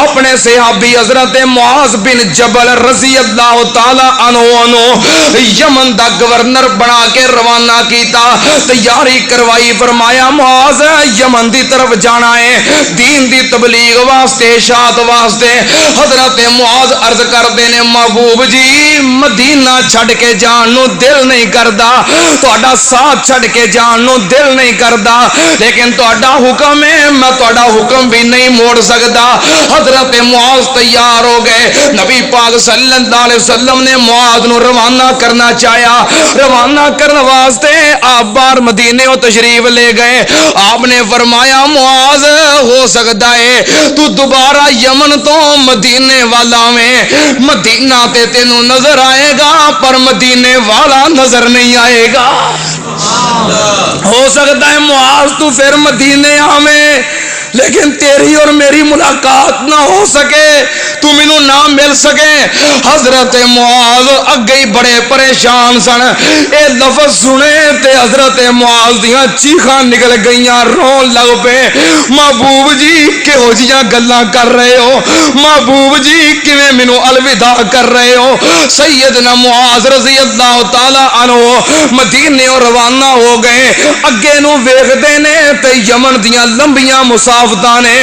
اپنے صحابی حضرت معاذ بن جبل رضی اللہ تعالی عنہ یمن دا گورنر بنا کے روانہ کیتا, تیاری کروائی. فرمایا معاذ یمن دی طرف جانا ہے دین دی تبلیغ واسطے, اشاعت واسطے. حضرت معاذ عرض کردے نے محبوب جی مدینہ چھڈ کے جان نو دل نہیں کردا, تہاڈا ساتھ چھڈ کے جان نو دل نہیں کردا, لیکن تہاڈا حکم ہے میں تہاڈا حکم بھی نہیں موڑ سکدا. حضرت معاذ تیار ہو گئے. نبی پاک صلی اللہ علیہ وسلم نے معاذ نو روانہ کرنا چاہیا. روانہ کرنے واسطے آپ بار مدینے و تشریف لے گئے. آپ نے فرمایا معاذ ہو سکتا ہے تو دوبارہ یمن تو مدینے والا میں مدینہ تے تینوں نظر آئے گا پر مدینے والا نظر نہیں آئے گا. ہو سکتا ہے معاذ تو پھر مدینے آویں لیکن تیری اور میری ملاقات نہ ہو سکے, تو مینوں نہ مل سکے. حضرت معاذ اگے بڑے پریشان سن. اے لفظ سنے تے حضرت معاذ دیاں چیخاں نکل گئیاں, رون لگ پے. محبوب جی کہو جیاں گلاں کر رہے ہو, محبوب جی کیویں مینوں الوداع کر رہے ہو. سیدنا معاذ رضی اللہ تعالی عنہ مدینے روانہ ہو گئے. اگے نو ویکھدے نے تے یمن دیاں لمبیاں مسافتاں نے,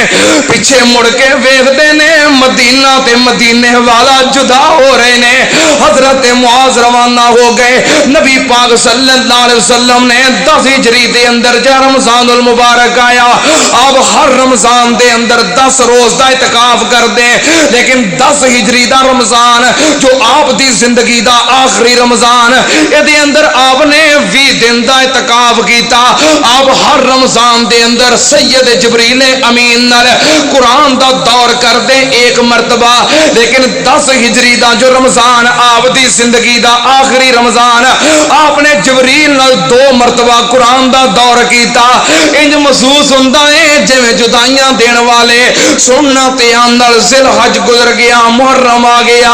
پیچھے مڑ کے ویکھدے نے مدینہ تے مدینے والا جدا ہو رہے نے. حضرت معاذ روانہ ہو گئے. نبی پاک صلی اللہ علیہ وسلم نے 10 ہجری دے اندر جا رمضان المبارک آیا. آپ ہر رمضان دے اندر 10 روز دا اعتکاف کر دیں, لیکن 10 ہجری دا رمضان جو آپ دی زندگی دا آخری رمضان اے دے اندر آپ نے 20 دن دا اعتکاف کیتا. آپ ہر رمضان دے اندر سید جبریل امین نال قرآن دا دور کر دیں ایک مرتبہ, لیکن 10 ہجری دا جو رمضان آپ دی زندگی دا آخری رمضان آپ نے جبریل نال 2 مرتبہ قرآن دا دور کیتا. انج محسوس ہوندا ہے جویں جدائیاں دین والے سننا تے اندر ذل حج گزر گیا, محرم آ گیا,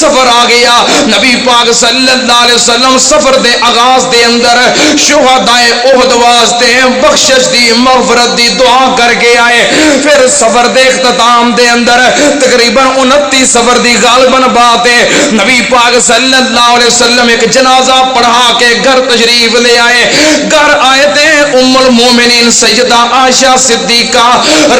سفر آ گیا. نبی پاک صلی اللہ علیہ وسلم سفر دے آغاز دے اندر شہدائے احد واسطے بخشش دی مغفرت دی دعا کر کے آئے. پھر سفر دے اختتام دے اندر تقریباً 29 سفر دی غالباً بات ہے, نبی پاک صلی اللہ علیہ وسلم ایک جنازہ پڑھا کے گھر تشریف لے آئے. گھر آئے تھے ام المومنین سیدہ عائشہ صدیقہ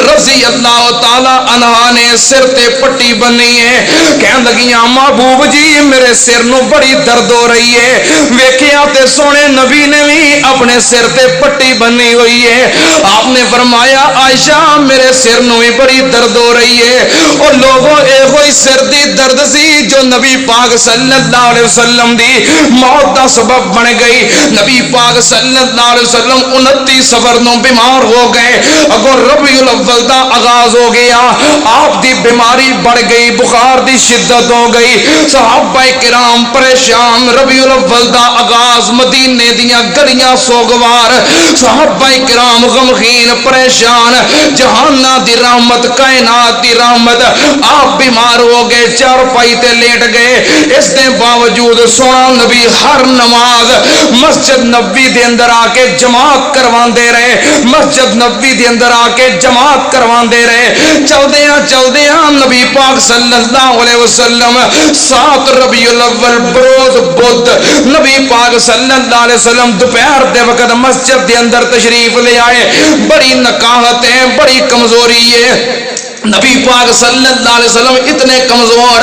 رضی اللہ تعالی عنہا نے سر تے پٹی بنی ہے. کہن لگیاں محبوب جی میرے سر نو بڑی درد ہو رہی ہے. ویکھیا تے سونے نبی نے بھی اپنے سر تے پٹی بنی ہوئی ہے. آپ نے فرمایا عائشہ میرے سر نو بھی بڑی درد ہو رہی ہے. اور لوگوں اے ہوئی سر دی درد سی جو نبی پاک صلی اللہ علیہ وسلم دی موت دا سبب بن گئی. نبی پاک صلی اللہ علیہ وسلم 29 سفر نو بیمار ہو گئے. اگوں ربیع الاول دا آغاز ہو گیا, آپ دی بیماری بڑھ گئی, بخار دی شدت ہو گئی. صحابہ کرام پریشان. ربیع الاول دا آغاز مدینے دیاں گلیاں سوگوار, صحابہ کرام غمگین پریشان. جہانہ دی رحمت کائنات دی رحمت, آپ بیمار ہو گئے, چارپائی تے لیٹ گئے. اس دے باوجود سونا نبی ہر نماز مسجد نبوی دے اندر آ کے جماعت کرواندے رہے, مسجد نبوی دے اندر آ کے جماعت کرواندے رہے. چلدیاں نبی پاک صلی اللہ علیہ وسلم 7 ربیع الاول بروز بدھ نبی پاک صلی اللہ علیہ وسلم دوپہر دے وقت مسجد دے اندر تشریف لے آئے. بڑی نکاہت ہے, بڑی کمزوری ہے. نبی پاک صلی اللہ علیہ وسلم اتنے کمزور,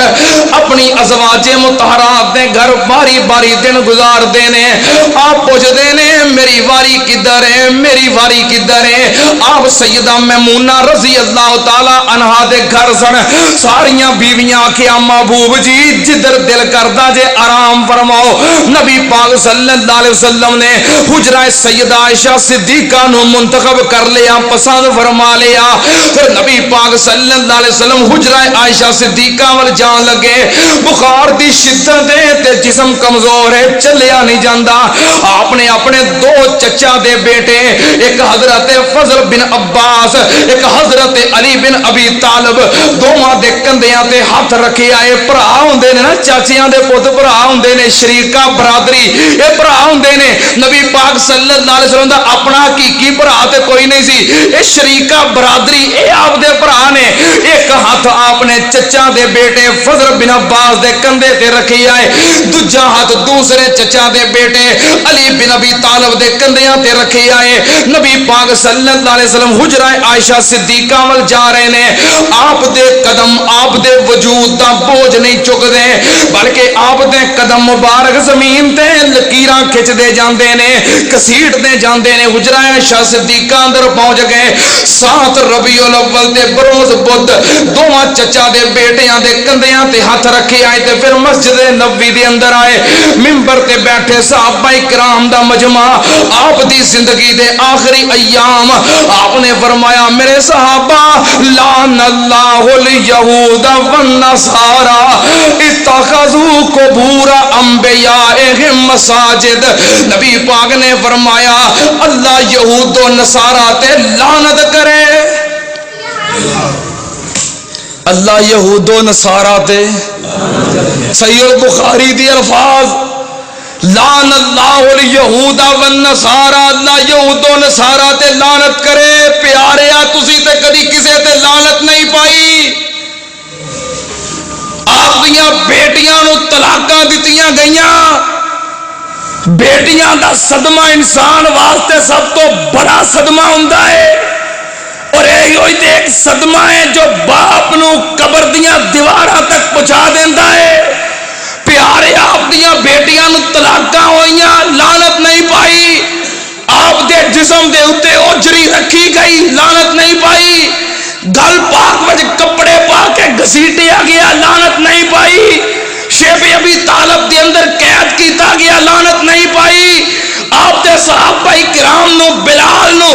اپنی ازواج مطہرات دے گھر باری باری دن گزار دینے. آپ پوچھتے نے میری واری کدھر ہے, میری واری کدھر ہے. آپ سیدہ میمونہ رضی اللہ تعالی عنہا دے گھر سن. ساریاں بیویاں آکھیا محبوب جی جدھر دل کردا جے آرام فرماؤ. نبی پاک صلی اللہ علیہ وسلم نے حجرہ سیدہ عائشہ صدیقہ نو منتخب کر لیا, پسند فرما لیا. پھر نبی پاک صلی صلی اللہ علیہ وسلم حجرہ عائشہ صدیقہ ول جان لگے، بخار دی شدت ہے تے جسم کمزور ہے، چلیا نہیں جاندا۔ آپ نے اپنے دو چچا دے بیٹے، ایک حضرت فضل بن عباس، ایک حضرت علی بن ابی طالب، دوواں دے کندھیاں تے ہاتھ رکھے آئے۔ بھرا ہوندے نے نا، چاچیاں دے پت بھرا ہوندے نے، شریکہ برادری اے بھرا ہوندے نے۔ نبی پاک صلی اللہ علیہ وسلم دا اپنا حقیقی بھرا تے کوئی نہیں سی، اے شریکہ برادری اے آپ دے بھرا نے۔ ایک ہاتھ آپ نے چچا دے بیٹے فضل بن عباس دے کندھے تے رکھی آئے، دوجا ہاتھ دوسرے چچا دے بیٹے علی بن ابی طالب دے کندھیاں تے رکھی آئے۔ نبی پاک صلی اللہ علیہ وسلم حجرہ عائشہ صدیقہ ول جا رہے نے۔ آپ دے قدم آپ دے وجود دا بوجھ نہیں چک دے، بلکہ آپ دے قدم مبارک زمین تے لکیراں کھچ دے جاندے نے، کسیٹ دے جاندے نے۔ حجرہ عائشہ صدیقہ اندر پہنچ گئے۔ 7 ربیع الاول تے بروز بدھ دوواں چچا دے بیٹیاں دے کندھیاں تے ہاتھ رکھے آئے تے پھر مسجد نبوی دے اندر آئے۔ منبر تے بیٹھے صحابہ کرام دا مجمع، آپ دی زندگی دے آخری ایام آپ نے فرمایا، میرے صحابہ لعن اللہ الیہود والنصارى اتخذوا قبور انبیائہم مساجد۔ نبی پاک نے فرمایا اللہ یہود و نصارہ تے لعنت کرے، اللہ یہود و نصارہ تے۔ صحیح البخاری دی الفاظ، لعن اللہ الیہود والنصارى، اللہ یہود و نصارہ تے لعنت کرے۔ پیاریا تسی تے کدی کسے تے لعنت نہیں پائی۔ آپ دیاں بیٹیاں نو طلاقاں دتیاں گئیاں، بیٹیاں دا صدمہ انسان واسطے سب تو بڑا صدمہ ہوندا ہے، اور یہی ایک صدمہ ہے جو باپ نو قبر دیاں دیواراں تک پہنچا دیندا ہے۔ پیارے آپ دیاں بیٹیاں نو طلاقاں ہوئیاں، لعنت نہیں پائی۔ آپ دے جسم دے اتے اوجری رکھی گئی، لعنت نہیں پائی۔ گل پاک وچ کپڑے پا کے گھسیٹیا گیا، لعنت نہیں پائی۔ شیب ابی طالب دے اندر قید کیتا گیا، لعنت نہیں پائی۔ آپ دے صحابہ کرام نو بلال نو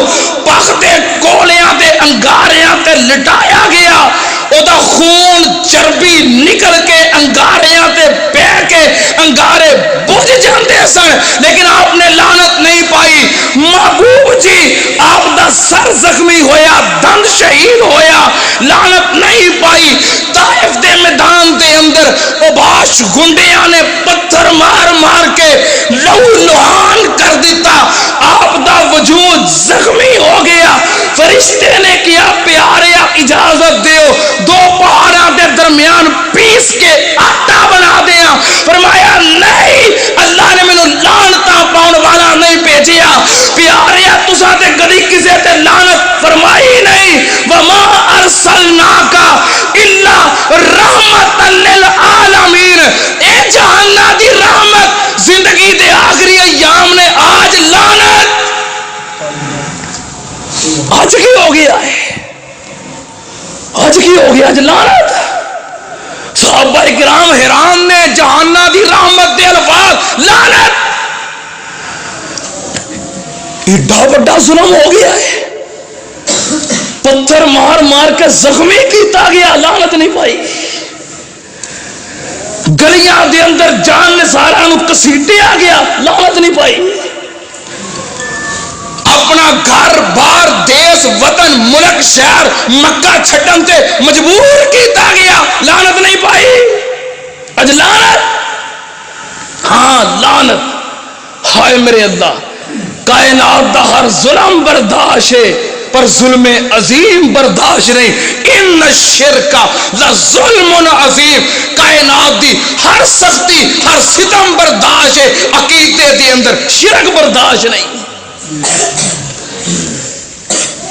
پخ دے کولیاں دے انگاریاں تے لٹایا گیا، او دا خون چربی نکل کے انگاریاں تے پہ کے انگارے بجھ جاندے سن، لیکن آپ نے لعنت نہیں پائی۔ محبوب جی آپ دا سر زخمی ہویا، دند شہید ہویا، لعنت نہیں پائی۔ طائف دے میدان دے اندر اوباش گنڈیاں نے پتھر مار مار کے لہو لہان کر دیتا، آپ دا وجود زخمی ہو گیا۔ فرشتے نے کیا پیاریا اجازت دیو، دو پہاڑاں دے درمیان پیس کے آٹا بنا دیا۔ فرمایا نہیں، اللہ نے مینوں لعنتاں پاؤن والا نہیں بھیجیا۔ پیاریا تساں تے کدی کسے تے لعنت فرمائی نہیں۔ وما ارسلناک الا رحمت للعالمین، اے جہنم دی رحمت زندگی دے آخری ایام نے آج لعنت، آج کی ہو گیا ہے، آج کی ہو گیا آج لعنت۔ صحابہ کرام حیران نے، جہنم دی رحمت دے الفاظ، لعنت، ایڈا بڑا ظلم ہو گیا ہے۔ پتھر مار مار کے زخمی کیتا گیا، لعنت نہیں پائی۔ گلیاں دے اندر جان نثارا نو کسیٹیا گیا، لعنت نہیں پائی۔ اپنا گھر بار دیس وطن ملک شہر مکہ چھڈن تے مجبور کیتا گیا، لعنت نہیں پائی۔ اج لعنت، ہاں لعنت، ہائے میرے اللہ، کائنات دا ہر ظلم برداشت ہے پر ظلم عظیم برداشت نہیں۔ ان الشرک لظلم عظیم، کائنات دی ہر سختی ہر ستم برداشت ہے، عقیدے دی اندر شرک برداشت نہیں۔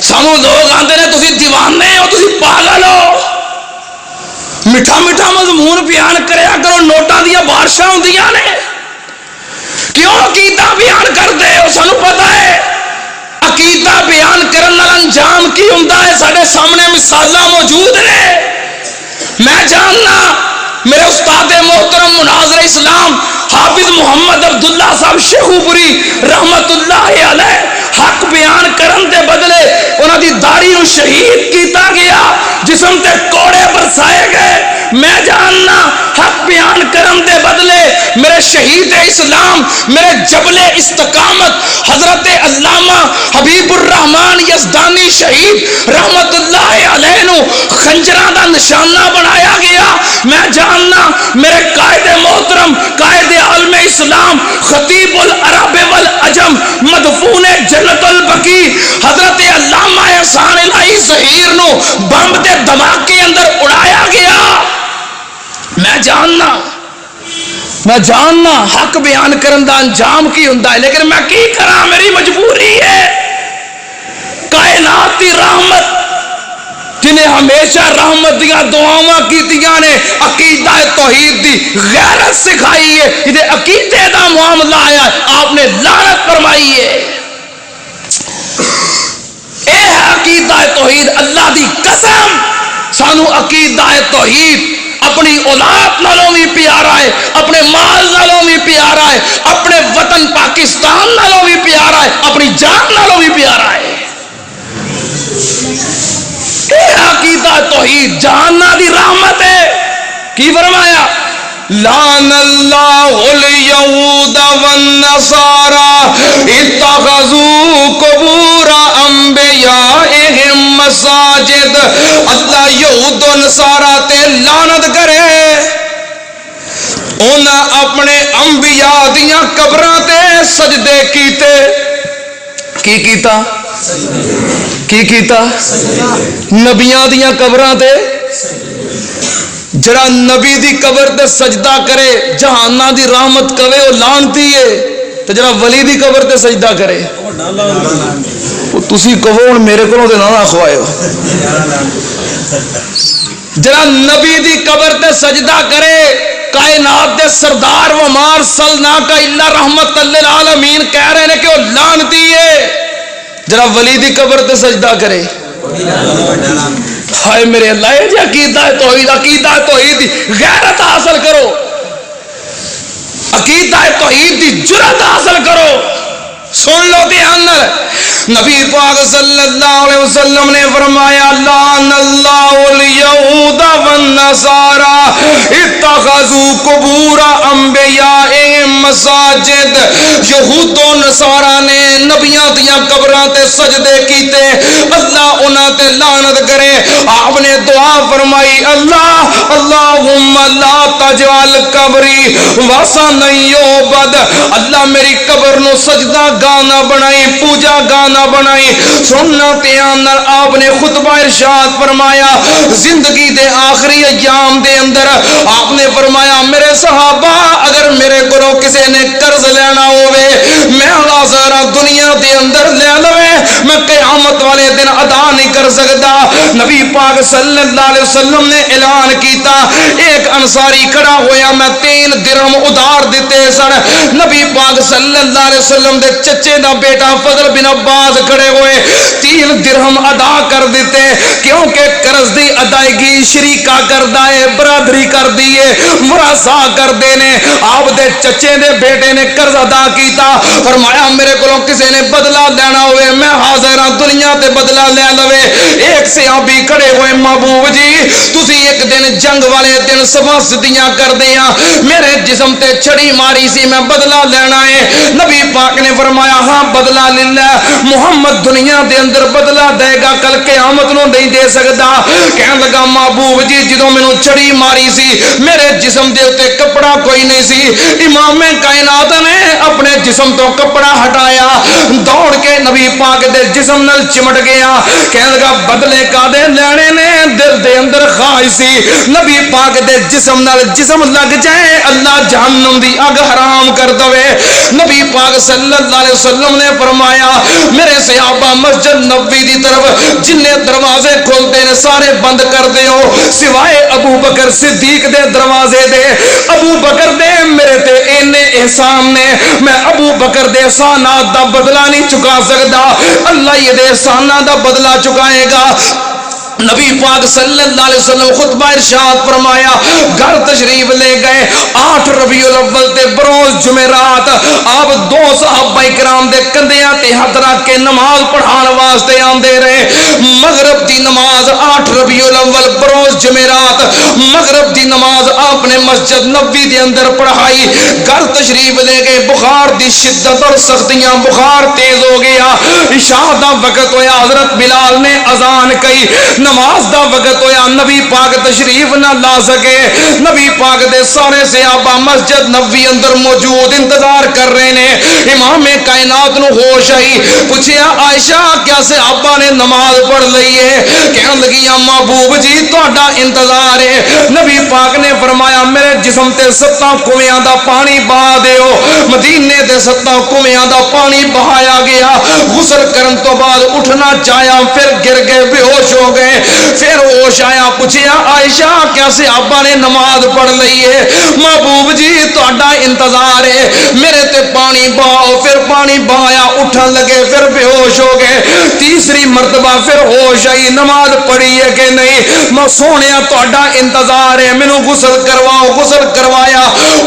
سانو لوگ آندے نے تسی دیوانے ہو، تسی پاگل ہو، میٹھا میٹھا مضمون بیان کریا کرو، نوٹاں دیا بارشاں ہوندیاں نے، کیوں عقیدہ بیان کر دے ہو؟ سانو پتہ ہے عقیدہ بیان کرن نال انجام کی ہوندا ہے، ساڈے سامنے مثالاں موجود نے۔ میں جاننا میرے استاد محترم مناظر اسلام حافظ محمد عبداللہ صاحب شیخوپوری رحمت اللہ علیہ حق بیان کرن دے بدلے انہاں دی داڑھی نو شہید کیتا گیا، جس جسم تے کوڑے برسائے گئے. میں جاننا حق بیان کرن دے بدلے میرے شہید اسلام میرے جبل استقامت حضرت علامہ حبیب الرحمان یزدانی شہید رحمت اللہ علیہ نو خنجراں دا نشانہ بنایا گیا. میں جاننا میرے قائد محترم قائد عالم اسلام خطیب العرب والعجم مدفون جنت البقیع حضرت علامہ احسان الہی ظہیر نو بمب دے دھماکے اندر اڑایا گیا. میں جاننا حق بیان کرن دا انجام کی ہوندا ہے, لیکن میں کی کراں, میری مجبوری ہے. کائنات دی رحمت جنہیں ہمیشہ رحمت دیا دعاواں کیتیاں نے عقیدہ توحید دی غیرت سکھائی ہے, جنہیں عقیدے دا معاملہ آیا ہے آپ نے لعنت فرمائی ہے. اے عقیدہ توحید, اللہ دی قسم سانو عقیدہ توحید اپنی اولاد نالوں بھی پیارا ہے, اپنے مال نالوں بھی پیارا ہے, اپنے وطن پاکستان نالوں بھی پیارا ہے, اپنی جان نالوں بھی پیارا ہے. اے عقیدہ توحید جہانہ دی رحمت ہے. کی فرمایا لعن اللہ الیہود والنصارى اتخذوا قبور انبیائہم مساجد. اللہ یہود و نصارہ تے لعنت کرے, انہاں اپنے انبیاء دیاں قبراں تے سجدے کیتے. کی کیتا نبیاں دیاں قبراں تے. جڑا نبی دی قبر تے سجدہ کرے جہانہ دی رحمت کہے وہ لعنتی ہے, تے جڑا ولی دی قبر تے سجدہ کرے وہ تسی کہو ہن میرے کولوں تے نہ کھوائے. جڑا نبی دی قبر تے سجدہ کرے کائنات دے سردار وما ارسلناک الا رحمت للعالمین کہہ رہے ہیں کہ وہ لعنتی ہے. جڑا ولی دی قبر تے سجدہ کرے ہائے میرے اللہ, یہ جی عقیدہ توحید دی غیرت حاصل کرو, عقیدہ توحید دی جرات حاصل کرو. سن لو دھیان نال, نبی پاک صلی اللہ علیہ وسلم نے فرمایا لعن اللہ الیہود والنصارى اتخذوا قبور انبیائہم مساجد. یہود و نصارہ نے نبیاں دیاں قبراں تے سجدے کیتے, اللہ انہاں تے لعنت کرے. آپ نے دعا فرمائی اللہ اللہم لا تجعل قبری وثنا یعبد. اللہ میری قبر نو سجدہ گانا بنائی, پوجا گانا بنائی. سننا تیان آپ نے خطبہ ارشاد فرمایا زندگی دے آخری ایام دے اندر آپ نے فرمایا میرے صحابہ اگر میرے کو کسی نے قرض لینا ہوئے میں حاضر دنیا دے اندر لے لوے, میں قیامت والے دن ادا نہیں کر سکتا. نبی پاک صلی اللہ علیہ وسلم نے اعلان کیتا, ایک انصاری کھڑا ہویا میں 3 درہم ادھار دیتے سن. نبی پاک صلی اللہ علیہ وسلم دے چچے دا بیٹا فضل بن عباس کھڑے ہوئے 3 درہم ادا کر دیتے, کیونکہ قرض دی ادائیگی شریکہ کردہ ہے, برادری کر دیئے, مراسا کر دینے. آپ دے چچے دے بیٹے نے قرض ادا کیتا, فرمایا میرے کو کسی نے بدلہ لینا ہوئے میں حاضر ہاں دنیا تے بدلہ لے لوے. ایک صحابی کھڑے ہوئے محبوب جی تسی ایک دن جنگ والے دن صبح صدیاں کر دیاں, میرے جسم تے چھڑی ماری سی میں بدلہ لینا ہے. نبی پاک نے فرمایا ہاں بدلہ للہ, محمد دنیا دے اندر بدلہ دے گا کل قیامت نو نہیں دے سکتا. کہنے لگا محبوب جی جدوں مینوں چھڑی ماری سی میرے جسم دے اوتے کپڑا کوئی نہیں سی, امام کائنات نے اپنے جسم تو کپڑا ہٹایا, دوڑ کے نبی پاک دے جسم نال چمٹ گیا. کہنے لگا بدلے کا دے لینے نے دل دے اندر خواہش سی نبی پاک دے جسم نال جسم لگ جائے اللہ جہنم دی اگ حرام کر دوے. نبی پاک صلی اللہ علیہ وسلم نے فرمایا میرے صحابہ مسجد نبوی دی طرف جننے دروازے کھولتے ہیں سارے بند کر دیو سوائے ابو بکر صدیق دے دروازے دے. ابو بکر دے میرے تے اینے احسان نے, میں ابو بکر دے احسانات دا بدلہ نہیں چکا سکتا, اللہ یہ دے احسانات دا بدلہ چکائے گا. نبی پاک صلی اللہ علیہ وسلم خطبہ ارشاد فرمایا، گھر تشریف لے گئے 8 ربیع الاول تے بروز جمعرات آپ 2 صحابہ کرام دے کندھیاں تے ہاتھ رکھ کے نماز پڑھان واسطے آندے رہے۔ مغرب دی نماز 8 ربیع الاول بروز جمعرات مغرب دی نماز آپ نے مسجد نبوی دے اندر پڑھائی۔ گھر تشریف لے گئے، بخار دی شدت اور سختیاں، بخار تیز ہو گیا، عشاء دا وقت ہویا، حضرت بلال نے اذان کہی، نماز دا وقت ہویا، نبی پاک تشریف نہ لا سکے۔ نبی پاک دے سارے صحابہ مسجد نبوی اندر موجود انتظار کر رہے نے۔ امام کائنات نو ہوش آئی، پوچھیا عائشہ کیا صحابہ نے نماز پڑھ لئی ہے؟ کہن لگی محبوب جی تہاڈا انتظار ہے۔ نبی پاک نے فرمایا میرے جسم تے 7 کنویاں دا پانی بہا دیو۔ مدینے دے 7 کنویاں دا پانی بہایا گیا۔ غسل کرن تو بعد اٹھنا چاہیا، پھر گر گئے، بے ہوش ہو گئے۔ پھر ہوش آیا، پوچھیا عائشہ کیا صحابہ نے نماز پڑھ لئی ہے؟ محبوب جی تہاڈا انتظار ہے، میرے تے پانی بہاؤ۔ پھر پانی بہایا، اٹھن لگے، پھر بے ہوش ہو گئے۔ تیسری مرتبہ پھر ہوش آئی، نماز پڑھی ہے کہ نہیں؟ میں سونیا تہاڈا انتظار ہے، مینوں غسل کرواؤ۔ غسل کروایا،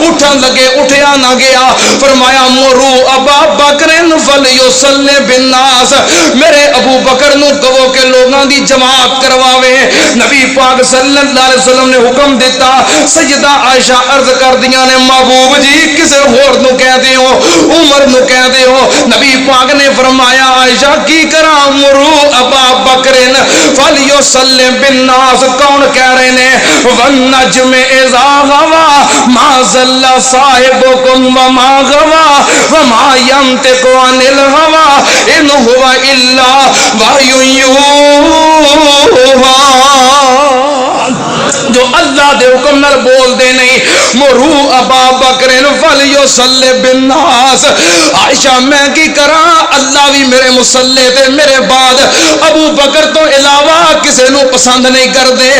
اٹھن لگے، اٹھیا نہ گیا۔ فرمایا مرو ابا بکر فلیصلی بالناس، میرے ابو بکر نو کہو کہ لوگاں دی جماعت کرواوے۔ نبی پاک صلی اللہ علیہ وسلم نے حکم دیتا۔ سیدہ عائشہ عرض کر دیاں نے محبوب جی کسے ہور نو کہہ دیو، عمر نو کہہ دیو۔ نبی پاک نے فرمایا عائشہ کی کراں؟ مرو ابا بکر فلیصلی بالناس، کون کہہ رہے نے؟ والنجم اذا غوا ما ضل صاحبکم وما غوا وما ينطق عن الهوى ان هو الا وحی یوحی، جو اللہ دے حکم نال بول دے نہیں۔ مرو ابا بکر فلیصلی بالناس، عائشہ میں کی کراں؟ اللہ بھی میرے مصلی تے میرے بعد ابو بکر تو علاوہ کسے نو پسند نہیں کر دے۔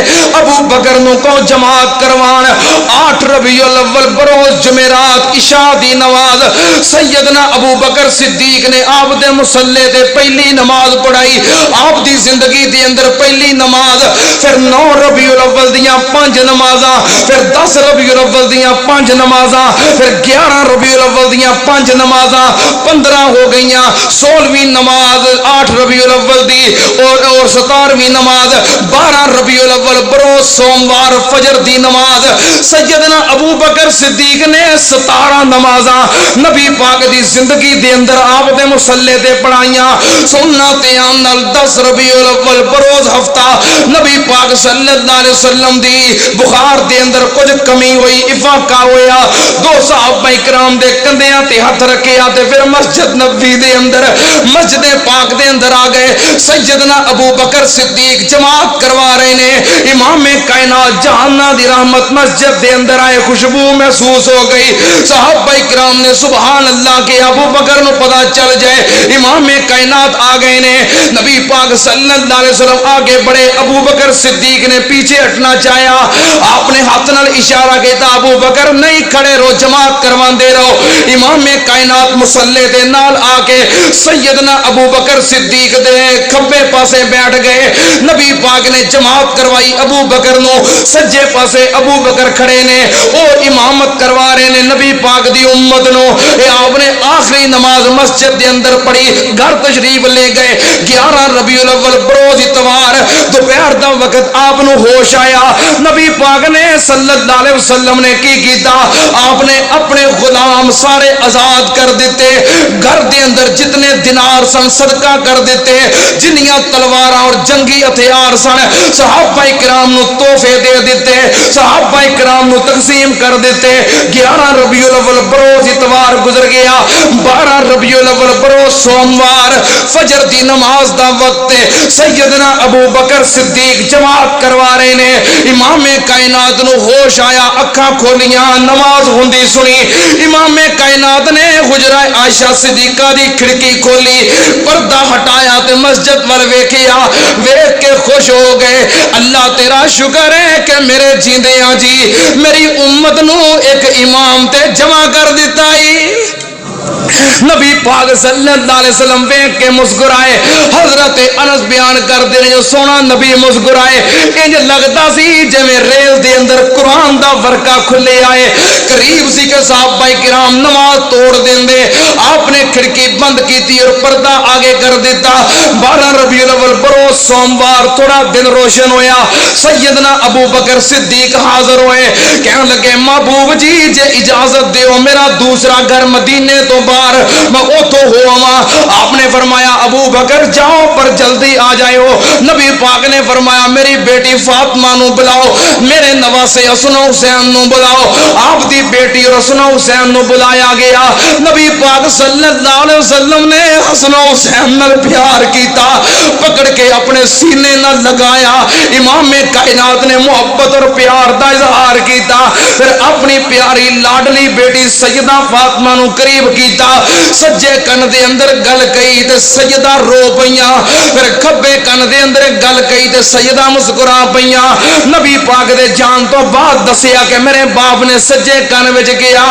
ابو بکر نو کو جماعت کروان۔ 8 ربیع الاول بروز جمعرات عشاء دی نماز سیدنا ابو بکر صدیق نے آپ دے مصلی تے پہلی نماز پڑھائی، آپ دی زندگی دی اندر پہلی نماز۔ پھر 9 ربیع الاول دیاں 5 نمازاں، پھر 10 ربیع الاول دیاں 5 نمازاں، پھر 11 ربیع الاول دیاں 5 نمازاں، 15 ہو گئیاں، 16ویں نماز 8 ربیع الاول دی اور 17ویں نماز 12 ربیع الاول بروز سوموار فجر دی نماز۔ سیدنا ابو بکر صدیق نے 17 نمازاں نبی پاک دی زندگی دے اندر آپ دے مصلی تے پڑھائیاں۔ سنت عام نال 10 ربیع الاول بروز ہفتہ نبی پاک صلی اللہ علیہ وسلم دی بخار دے اندر کچھ کمی ہوئی، افاقہ ہویا، 2 صحابہ کرام دے کندھیاں تے ہاتھ رکھیا تے پھر مسجد نبوی دے اندر مسجد پاک دے اندر آ گئے۔ سیدنا ابو بکر صدیق جماعت کروا رہے نے۔ امام کائنات جہانہ دی رحمت مسجد دے اندر آئے، خوشبو محسوس ہو گئی۔ صحابہ کرام نے سبحان اللہ کہ ابو بکر نو پتہ چل جائے امام کائنات آ گئے نے۔ نبی پاک صلی اللہ علیہ وسلم آگے بڑھے، ابو بکر صدیق نے پیچھے ہٹنا چاہیا، آپ نے ہاتھ نال اشارہ کیتا ابو بکر نہیں کھڑے رہو، جماعت کرواندے رہو۔ امام کائنات مصلی دے نال آ کے سیدنا ابو بکر صدیق دے کھبے پاسے بیٹھ گئے۔ نبی پاک نے جماعت کروائی، ابو بکر نو سجے پاسے ابو بکر کھڑے نے، اور امامت کروا رہے نے نبی پاک دی امت نو۔ اے آپ نے آخری نماز مسجد دے اندر پڑھی، گھر تشریف لے گئے۔ 11 ربیع الاول بروز اتوار دوپہر دا وقت آپ نو ہوش آیا۔ نبی پاک نے صلی اللہ علیہ وسلم نے کی کیتا؟ آپ نے اپنے غلام سارے آزاد کر دیتے، گھر دے اندر جتنے دینار سن صدقہ کر دیتے، جنیاں تلواراں اور جنگی ہتھیار سن صحابہ کرام نو تحفے دے دیتے، صحابہ کرام نو تقسیم کر دیتے۔ 11 ربیع الاول بروز اتوار گزر گیا، 12 ربیع الاول بروز سوموار فجر دی نماز دا وقت سیدنا ابو بکر صدیق جماعت کروا رہے نے۔ امام کائنات نو ہوش آیا، اکھاں کھولیاں، نماز ہوندی سنی۔ امام کائنات نے حجرہ عائشہ صدیقہ دی کھڑکی کھولی، پردہ ہٹایا تے مسجد ول ویکھیا، ویکھ کے خوش ہو گئے۔ اللہ تیرا شکر ہے کہ میرے جیندے ہاں جی میری امت نو ایک امام تے جمع کر دیتا ہی۔ نبی پاک صلی اللہ علیہ وسلم دیکھ کے مسکرائے. حضرت انس بیان کرتے ہیں جو سونا نبی مسکرائے انج لگتا سی جویں ریل دے اندر قرآن دا ورقہ کھلے آئے. قریب سی کہ صحابہ کرام نماز توڑ دیندے. آپ نے کھڑکی بند کی اور پردہ آگے کر دیتا. 12 ربیع الاول بروز سوموار تھوڑا دن روشن ہویا. سیدنا ابو بکر صدیق حاضر ہوئے. کہنے لگے محبوب جی جے اجازت دیو میرا دوسرا گھر مدینے تو باہر میں اوتھوں ہوا. آپ نے فرمایا ابو بکر جاؤ پر جلدی آ جائیو. نبی پاک نے فرمایا میری بیٹی فاطمہ نو بلاؤ, میرے نواسے حسن حسین نو بلاؤ. آپ دی بیٹی حسن حسین نو بلایا گیا. نبی پاک صلی اللہ علیہ وسلم نے حسن حسین نال پیار کیتا, پکڑ کے اپنے سینے نال لگایا. امام کائنات نے محبت اور پیار دا اظہار کیتا. پھر اپنی پیاری لاڈلی بیٹی سیدہ فاطمہ نو قریب کیتا. سجے کن دے اندر گل کہی تے سیدہ رو پئیاں. پھر کھبے کن دے اندر گل کہی تے سیدہ مسکرا پئیاں. نبی پاک دے جان تو بعد دسیا کہ میرے باپ نے سجے کن وچ گیا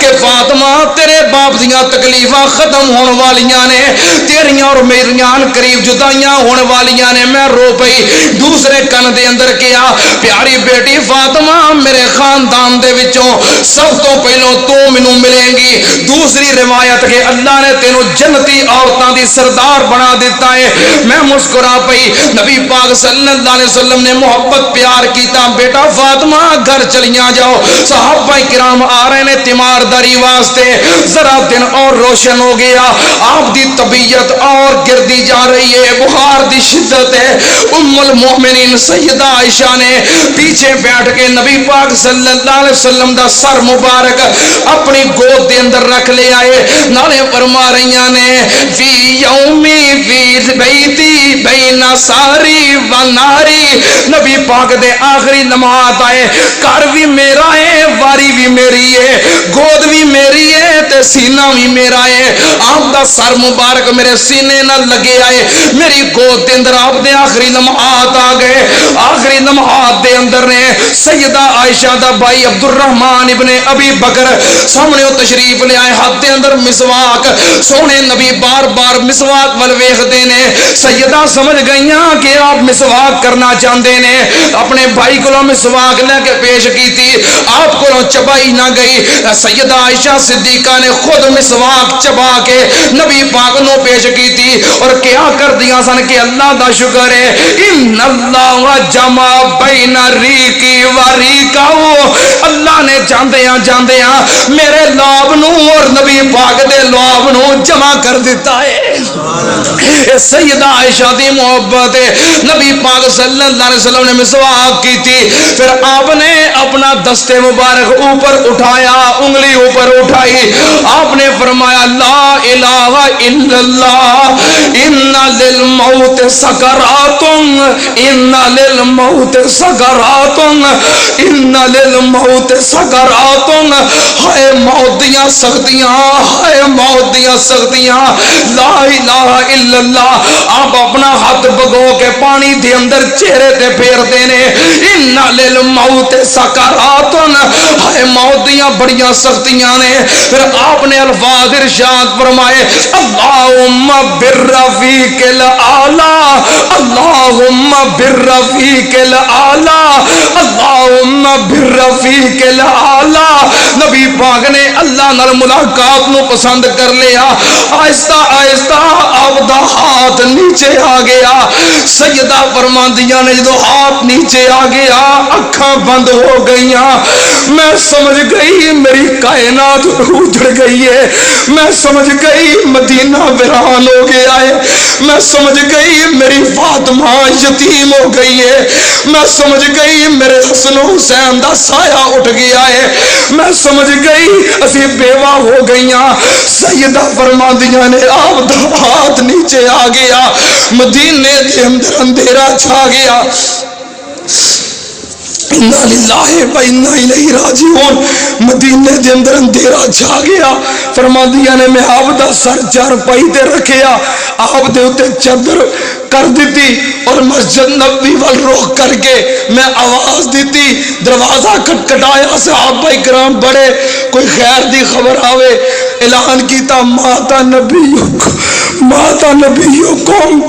کہ فاطمہ تیرے باپ دیاں تکلیفاں ختم ہون والیاں نے, تیریاں اور میریاں قریب جدائیاں ہون والیاں نے. میں رو پئی. دوسرے کن دے اندر کیا پیاری بیٹی فاطمہ میرے خاندان دے وچوں سب تو پہلو تو مینوں ملیں گی. دوسری روایت کہ اللہ نے تینوں جنتی عورتاں دی سردار بنا دیتا ہے. میں مسکرا پئی. نبی پاک صلی اللہ علیہ وسلم نے محبت پیار کیتا. بیٹا فاطمہ گھر چلیاں جاؤ, صحابہ کرام آ رہے نے تیمارداری واسطے. ذرا دن اور روشن ہو گیا. آپ دی طبیعت اور گردی جا رہی ہے, بخار دی شدت ہے. ام المؤمنین سیدہ عائشہ نے پیچھے بیٹھ کے نبی پاک صلی اللہ علیہ وسلم دا سر مبارک اپنی گود دے اندر رکھ لے آئے. نالے فرما رہیاں نے فی یومی فی بیتی بین ساری و ناری. نبی پاک دے آخری لمحات آئے. گھر بھی میرا ہے, واری بھی میری ہے, گود بھی میری ہے تے سینہ بھی میرا ہے. آپ دا سر مبارک میرے سینے نہ لگے آئے. میری گود دے اندر آپ دے آخری لمحات آ گئے. آخری لمحات دے اندر نے سیدہ عائشہ دا بھائی عبد الرحمن ابن ابی بکر سامنے تشریف لے آئے. ہاتھ دے اندر مسواک. سونے نبی بار بار مسواک ول ویکھدے نے. سیدہ سمجھ گئیاں کہ آپ مسواک کرنا چاہتے نے. اپنے بھائی کو مسواک لے کے پیش کی تھی. آپ کو چبائی نہ گئی. سیدہ عائشہ صدیقہ نے خود مسواک چبا کے نبی پاک نو پیش کی تھی. اور کیا کر دیا سن کہ اللہ دا شکر ہے ان اللہ جمع بین ریکی و ریکاو. اللہ نے جاندیاں میرے لاب نو اور نبی پاک دے لاب نو جمع کر دیتا ہے. سیدہ عائشہ دی محبت ہے. نبی پاک صلی اللہ علیہ وسلم نے مسواک کی تھی. پھر آپ نے اپنا دست مبارک اوپر اٹھایا, انگلی اوپر اٹھائی. آپ نے فرمایا لا الہ الا اللہ ان للموت سکرات ان للموت سکرات ان للموت سکرات. ہائے موت دیاں سختیاں, ہائے موت دیاں سختیاں. لا الہ الا اللہ. آپ اپنا ہاتھ بگو کے پانی دے اندر چہرے تے پھیرتے نے. ان للموت سکرات. ہائے موت دیاں بڑیاں سختیاں نے. پھر آپ نے الفاظ ارشاد فرمائے اللہم بالرفیق الاعلی, اللہم بالرفیق الاعلی, اللہم بالرفیق الاعلی. نبی پاک نے اللہ نال ملاقات نو پسند کر لیا. آہستہ آہستہ آپ دا ہاتھ نیچے آ گیا. سیدہ فرماندیاں نے جدو ہاتھ نیچے آ گیا اکھاں بند ہو گئیاں. میں سمجھ گئی میری کائنات اجڑ گئی ہے. میں سمجھ گئی مدینہ ویران ہو گیا ہے. میں سمجھ گئی میری فاطمہ یتیم ہو گئی ہے. میں سمجھ گئی میرے حسن حسین دا سایہ اٹھ گیا ہے. میں سمجھ گئی اسی بیوہ ہو گئیاں. سیدہ فرماندیاں نے آپ دا ہاتھ نیچے آ گیا. مدینے دے اندر اندھیرا چھا گیا. انا للہ و انا الیہ راجعون. مدینے دے اندر اندھیرا چھا گیا. فرماندیاں نے میں آپ دا سر چارپائی تے رکھیا, آپ دے اوتے چادر کر دیتی اور مسجد نبوی وال رخ کر کے میں آواز دیتی. دروازہ کھٹکھٹایا. صحابہ کرام بڑے کوئی خیر دی خبر آوے. اعلان کیتا ماتا نبیکم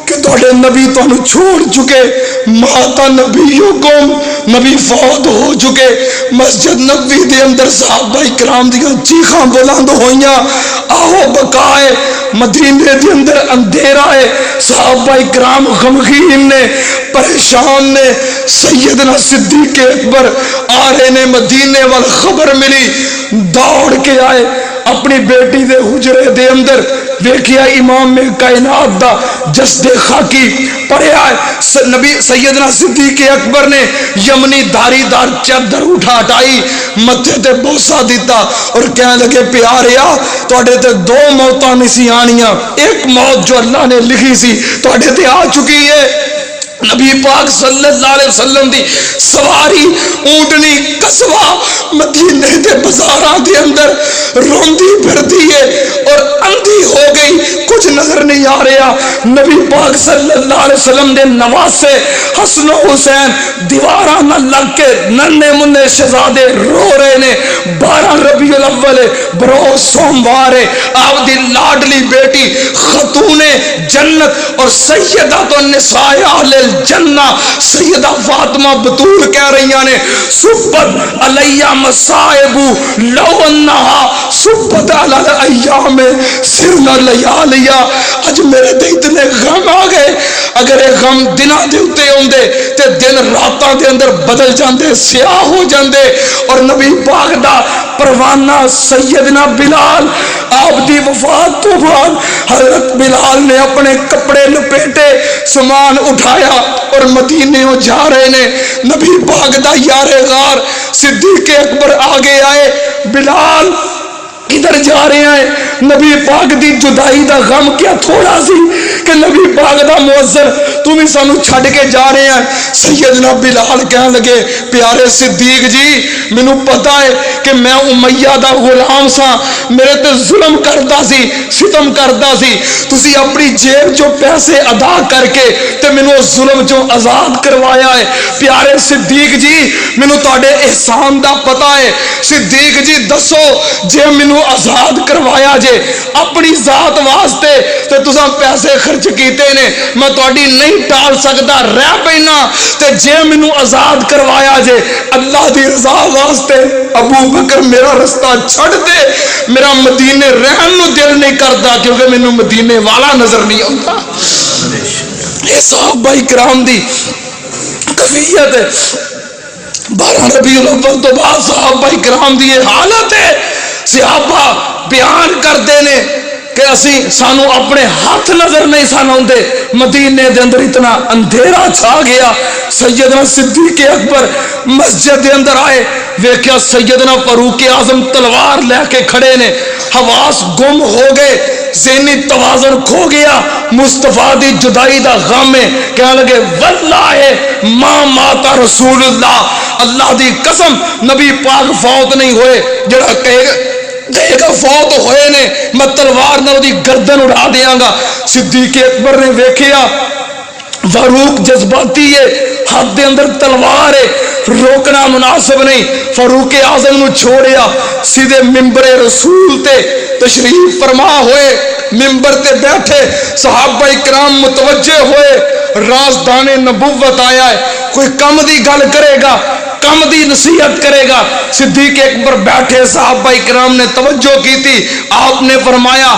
کہ تھوڑے نبی تانوں چھوڑ چکے، ماتا نبیکم نبی فوت ہو چکے۔ مسجد نبوی دے اندر صحابہ کرام دیاں چیخاں بلند ہوئیاں، آہو بقائے مدینے دے اندر اندھیرا ہے، صحابہ کرام غمگین نے، پریشان نے۔ سیدنا صدیق اکبر آ رہے نے مدینے وال، خبر ملی، دوڑ کے آئے، اپنی بیٹی دے حجرے دے اندر ویکھیا امام کائنات دا جسد خاکی پڑھیا ہے۔ نبی سیدنا صدیق اکبر نے یمنی دھاری دار چادر اٹھا ہٹائی، متھے تے بوسا دیتا اور کہنے لگے پیاریا تواڈے تے دو موتاں نہیں سی آنیاں، ایک موت جو اللہ نے لکھی سی تواڈے تے آ چکی ہے۔ نبی پاک صلی اللہ علیہ وسلم دی سواری اونٹنی قصبہ مدینے دے بازاراں دے اندر روندی پھرتی ہے اور اندھی ہو گئی، کچھ نظر نہیں آ رہا۔ نبی پاک صلی اللہ علیہ وسلم دے نواسے حسن و حسین دیواراں نہ لگ کے ننے منے شہزادے رو رہے نے۔ 12 ربیع الاول بروز سوموار ہے، آپ دی لاڈلی بیٹی خاتون جنت اور سیدۃ النساء اہل جنہ سیدہ فاطمہ بطول کہہ رہی نے صبت علیہ مصائب لو انہا صبت علی ایام سرنا لیالیا۔ اج میرے تے اتنے غم آ گئے، اگر یہ غم دنوں دے اوتے ہوندے تے دن راتاں دے اندر بدل جاندے، سیاہ ہو جاندے۔ اور نبی پاک دا پروانہ سیدنا بلال، آپ دی وفات تو بعد حضرت بلال نے اپنے کپڑے لپیٹے، سامان اٹھایا اور مدینے ہو جا رہے نے۔ نبی پاک دا یار غار صدیق اکبر آگے آئے، بلال ادھر جا رہے ہیں۔ نبی پاک دی جدائی دا غم کیا تھوڑا سی کہ نبی پاک دا مؤذن تمہیں سانو چھڑ کے جا رہے ہیں۔ سیدنا بلال کہنے لگے پیارے صدیق جی مینوں پتا ہے کہ میں امیہ دا غلام سا، میرے تے ظلم کردا سی، ستم کردا سی، تسی اپنی جیب جو پیسے ادا کر کے تے مینوں اس ظلم جو آزاد کروایا ہے۔ پیارے صدیق جی مینوں تواڈے احسان دا پتا ہے، صدیق جی دسو جے مینوں آزاد کروایا جے اپنی ذات واسطے تے تساں پیسے خرچ کیتے نے، میں تواڈی نہیں ٹال سکدا، رہ پینا، تے جے مینوں آزاد کروایا جے اللہ دی رضا واسطے ابو بکر میرا رستہ چھڑ دے، میرا مدینے رہن نو دل نہیں کردا کیونکہ مینوں مدینے والا نظر نہیں آتا۔ یہ صحابہ کرام دی کفیت ہے۔ 12 ربیع الاول تو بعد صحابہ کرام دی حالت ہے، صحابہ بیان کرتے نے کہ اسی سانو اپنے ہاتھ نظر نہیں سان آتے، مدینے دے اندر اتنا اندھیرا چھا گیا۔ سیدنا صدیق اکبر مسجد دے اندر آئے، ویکھیا سیدنا فاروق اعظم تلوار لے کے کھڑے نے، حواس گم ہو گئے، ذہنی توازن کھو گیا، مصطفیٰ دی جدائی دا غم ہے۔ کہنے لگے واللہ ما مات رسول اللہ، اللہ دی قسم نبی پاک فوت نہیں ہوئے، جڑا کہے گا فوت ہوئے نے میں تلوار نال دی گردن اڑا دیاں گا۔ صدیق اکبر نے ویکھیا فاروق جذباتی ہے، ہاتھ دے اندر تلوار ہے، روکنا مناسب نہیں، فاروق اعظم نو چھوڑیا، سیدھے منبر رسول تے تشریف فرما ہوئے، منبر تے بیٹھے، صحابہ کرام متوجہ ہوئے، رازدان نبوت آیا ہے، کوئی کم دی گل کرے گا، کم دی نصیحت کرے گا۔ صدیق اکبر بیٹھے، صحابہ کرام نے توجہ کی تھی، آپ نے فرمایا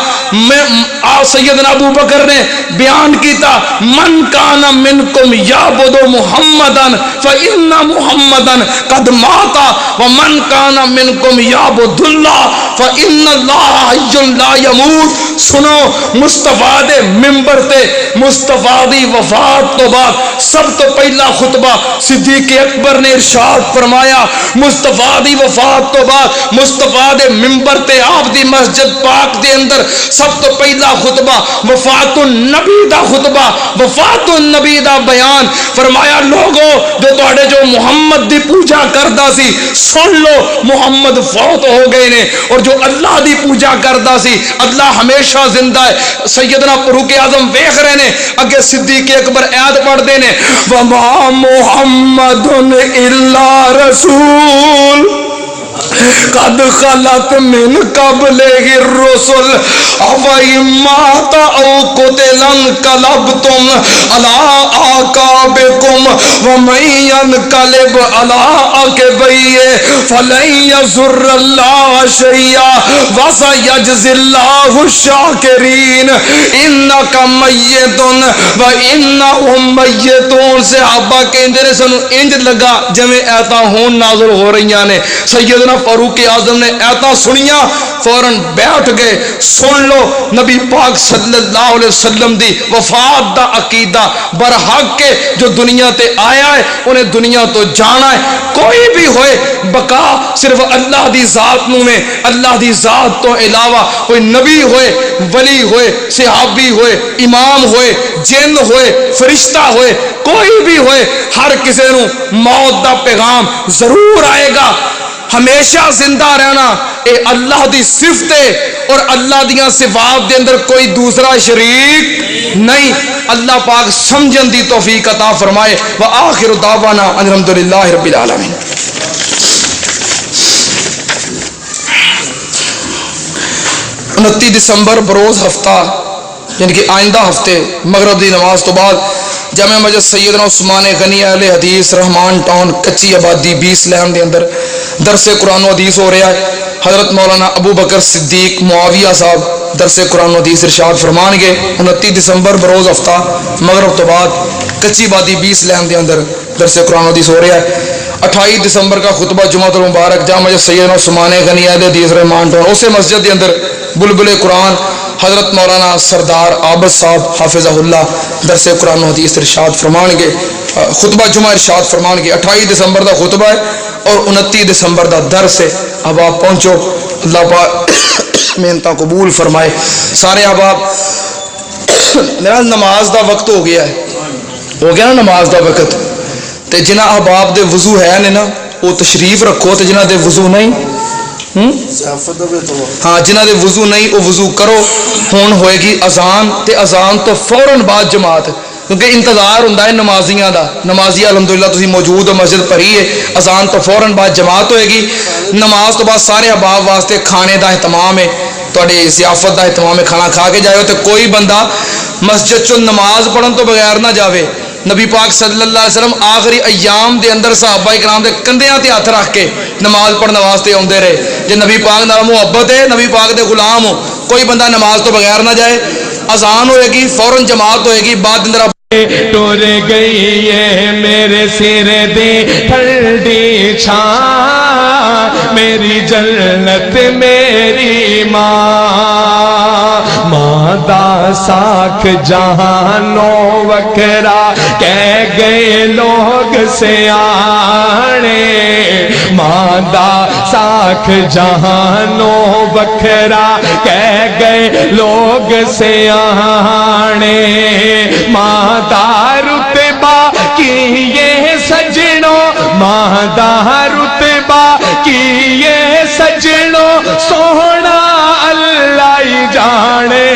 سیدنا ابو بکر نے بیان کیتا من کان منکم یعبد محمدا فإن محمدا قد مات ومن کان منکم یعبد اللہ فإن اللہ حی لا یموت۔ سنو مصطفیٰ دے منبر تے مصطفیٰ دی وفات تو بعد سب تو پہلا خطبہ صدیق اکبر نے ارشاد فرمایا، مصطفیٰ دی وفات تو بعد مصطفیٰ دے منبر تے آپ دی مسجد پاک دے اندر سب تو پہلا خطبہ وفات النبی دا خطبہ، وفات النبی دا بیان فرمایا لوگوں جو محمد دی پوجا کردا سی سن لو محمد فوت ہو گئے نے، اور جو اللہ دی پوجا کردا سی اللہ ہمیشہ زندہ ہے۔ سیدنا فاروق اعظم ویکھ رہے نے، اگے صدیق اکبر آیت پڑھتے نے وما محمد الا رسول قد خلت من قبلہ الرسل افإمات او قتلا انقلبتم على اعقابكم ومن ينقلب على عقبيه فلن يضر الله شيئا وسيجزي الله الشاكرين انك میت وانهم میتون. صحابہ کہندے نے سانو انج لگا جویں ایتاں ہون نازل ہو رہیاں نے. سیدنا فاروق اعظم نے ایتاں سنیاں فوراً بیٹھ گئے. سن لو نبی پاک صلی اللہ علیہ وسلم دی وفات دا عقیدہ برحق کے جو دنیا تے آیا ہے انہیں دنیا تو جانا ہے. کوئی بھی ہوئے بقا صرف اللہ دی ذات نو میں. اللہ دی ذات تو علاوہ کوئی نبی ہوئے, ولی ہوئے, صحابی ہوئے, امام ہوئے, جن ہوئے, فرشتہ ہوئے, کوئی بھی ہوئے, ہر کسی نو موت دا پیغام ضرور آئے گا. ہمیشہ زندہ رہنا اے اللہ دی صفت ہے اور اللہ دیاں صفات دے اندر کوئی دوسرا شریک نہیں. اللہ پاک سمجھن دی توفیق عطا فرمائے. وآخر دعوانا ان الحمدللہ رب العالمین. 29 دسمبر بروز ہفتہ یعنی کہ آئندہ ہفتے مغرب دی نماز تو بعد جامع مسجد سیدنا عثمان غنی اہل حدیث رحمان ٹاؤن کچی آبادی 20 لین دے اندر درس قرآن و حدیث ہو رہا ہے. حضرت مولانا ابو بکر صدیق معاویہ صاحب درس قرآن و حدیث ارشاد فرمان گے. 29 دسمبر بروز ہفتہ مغرب تو بعد کچی آبادی 20 لین دے اندر درس قرآن و حدیث ہو رہا ہے. 28 دسمبر کا خطبہ جمعۃ المبارک جامع مسجد سیدنا عثمان غنی اہل حدیث رحمان ٹاؤن اسے مسجد دے اندر بلبل قرآن حضرت مولانا سردار عابد صاحب حافظہ اللہ درس قرآن و حدیث ارشاد فرمان گے. خطبہ جمعہ ارشاد فرمان گے. 28 دسمبر دا خطبہ ہے اور 29 دسمبر دا درس ہے. اب آپ پہنچو, اللہ پاک محنتاں قبول فرمائے. سارے اب آپ نماز دا وقت ہو گیا ہے, ہو گیا نا نماز دا وقت. تے جنہ احباب دے وضو ہے نا وہ تشریف رکھو, تے جنہ دے وضو نہیں ہاں جنہ دے وضو نہیں وہ وضو کرو. ہون ہوئے گی اذان, تے اذان تو فوراً بعد جماعت, کیونکہ انتظار ہوتا ہے نمازیاں دا. نمازی الحمدللہ تسی موجود ہو, مسجد پڑھی ہے. اذان تو فوراً بعد جماعت ہوئے گی. نماز تو بعد سارے احباب واسطے کھانے دا اہتمام ہے, تھوڑی ضیافت دا اہتمام ہے, کھانا کھا کے جائے. تو کوئی بندہ مسجد چو نماز پڑھن تو بغیر نہ جاوے. نبی پاک صلی اللہ علیہ وسلم آخری ایام دے اندر صحابہ کرام دے کندھیاں تے ہاتھ رکھ کے نماز پڑھنے واسطے آندے رہے. جے نبی پاک نال محبت ہے, نبی پاک دے غلام ہو, کوئی بندہ نماز تو بغیر نہ جائے. اذان ہوئے گی فوراً جماعت ہوئے گی. بعد اندر ٹور گئی ہے میرے سر دی ٹھنڈی چھاں, میری جنت میری ماں. ماں دا ساکھ جہانوں وکھرا کہہ گئے لوگ سیانے. ماں دا ساکھ جہانوں وکھرا کہہ گئے لوگ سیانے. ماں دا رتبہ کی یہ سجنوں, ماں دا رتبہ کی یہ سجنوں, سونا اللہ ہی جانے.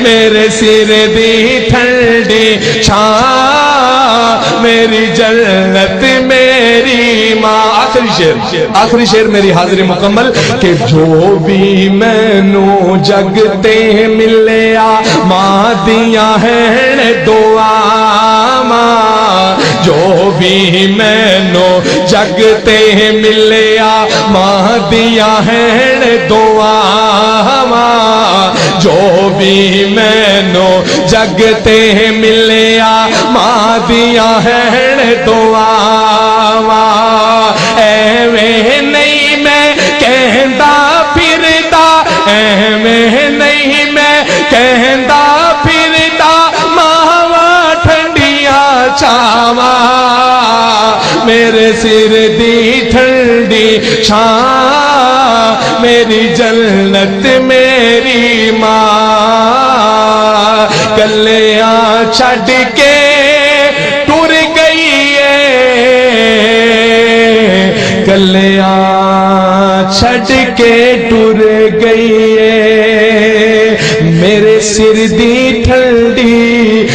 میرے سر دی ٹھنڈی چھاں, میری جنت میری ماں. آخری شعر میری حاضری مکمل کہ جو بھی مینوں جگ تے ملیا ماں دیاں ہیں دعا ماں. جو بھی مینوں جگ تے ملیا ماں دیاں ہیں دعا ماں. جو بھی مینوں جگ تے ملیا ماں دیاں ہیں دعا ماں. ایویں نہیں میں کہندا پھردا, ایویں نہیں میں کہندا پھردا, ماواں ٹھنڈیاں چھاواں. میرے سر دی ٹھنڈی چھاں, میری جنت میری ماں. گلیاں چھڈ کے ٹر گئی ہے, گلیاں چھڈ کے ٹر گئی ہے. میرے سر دی ٹھنڈی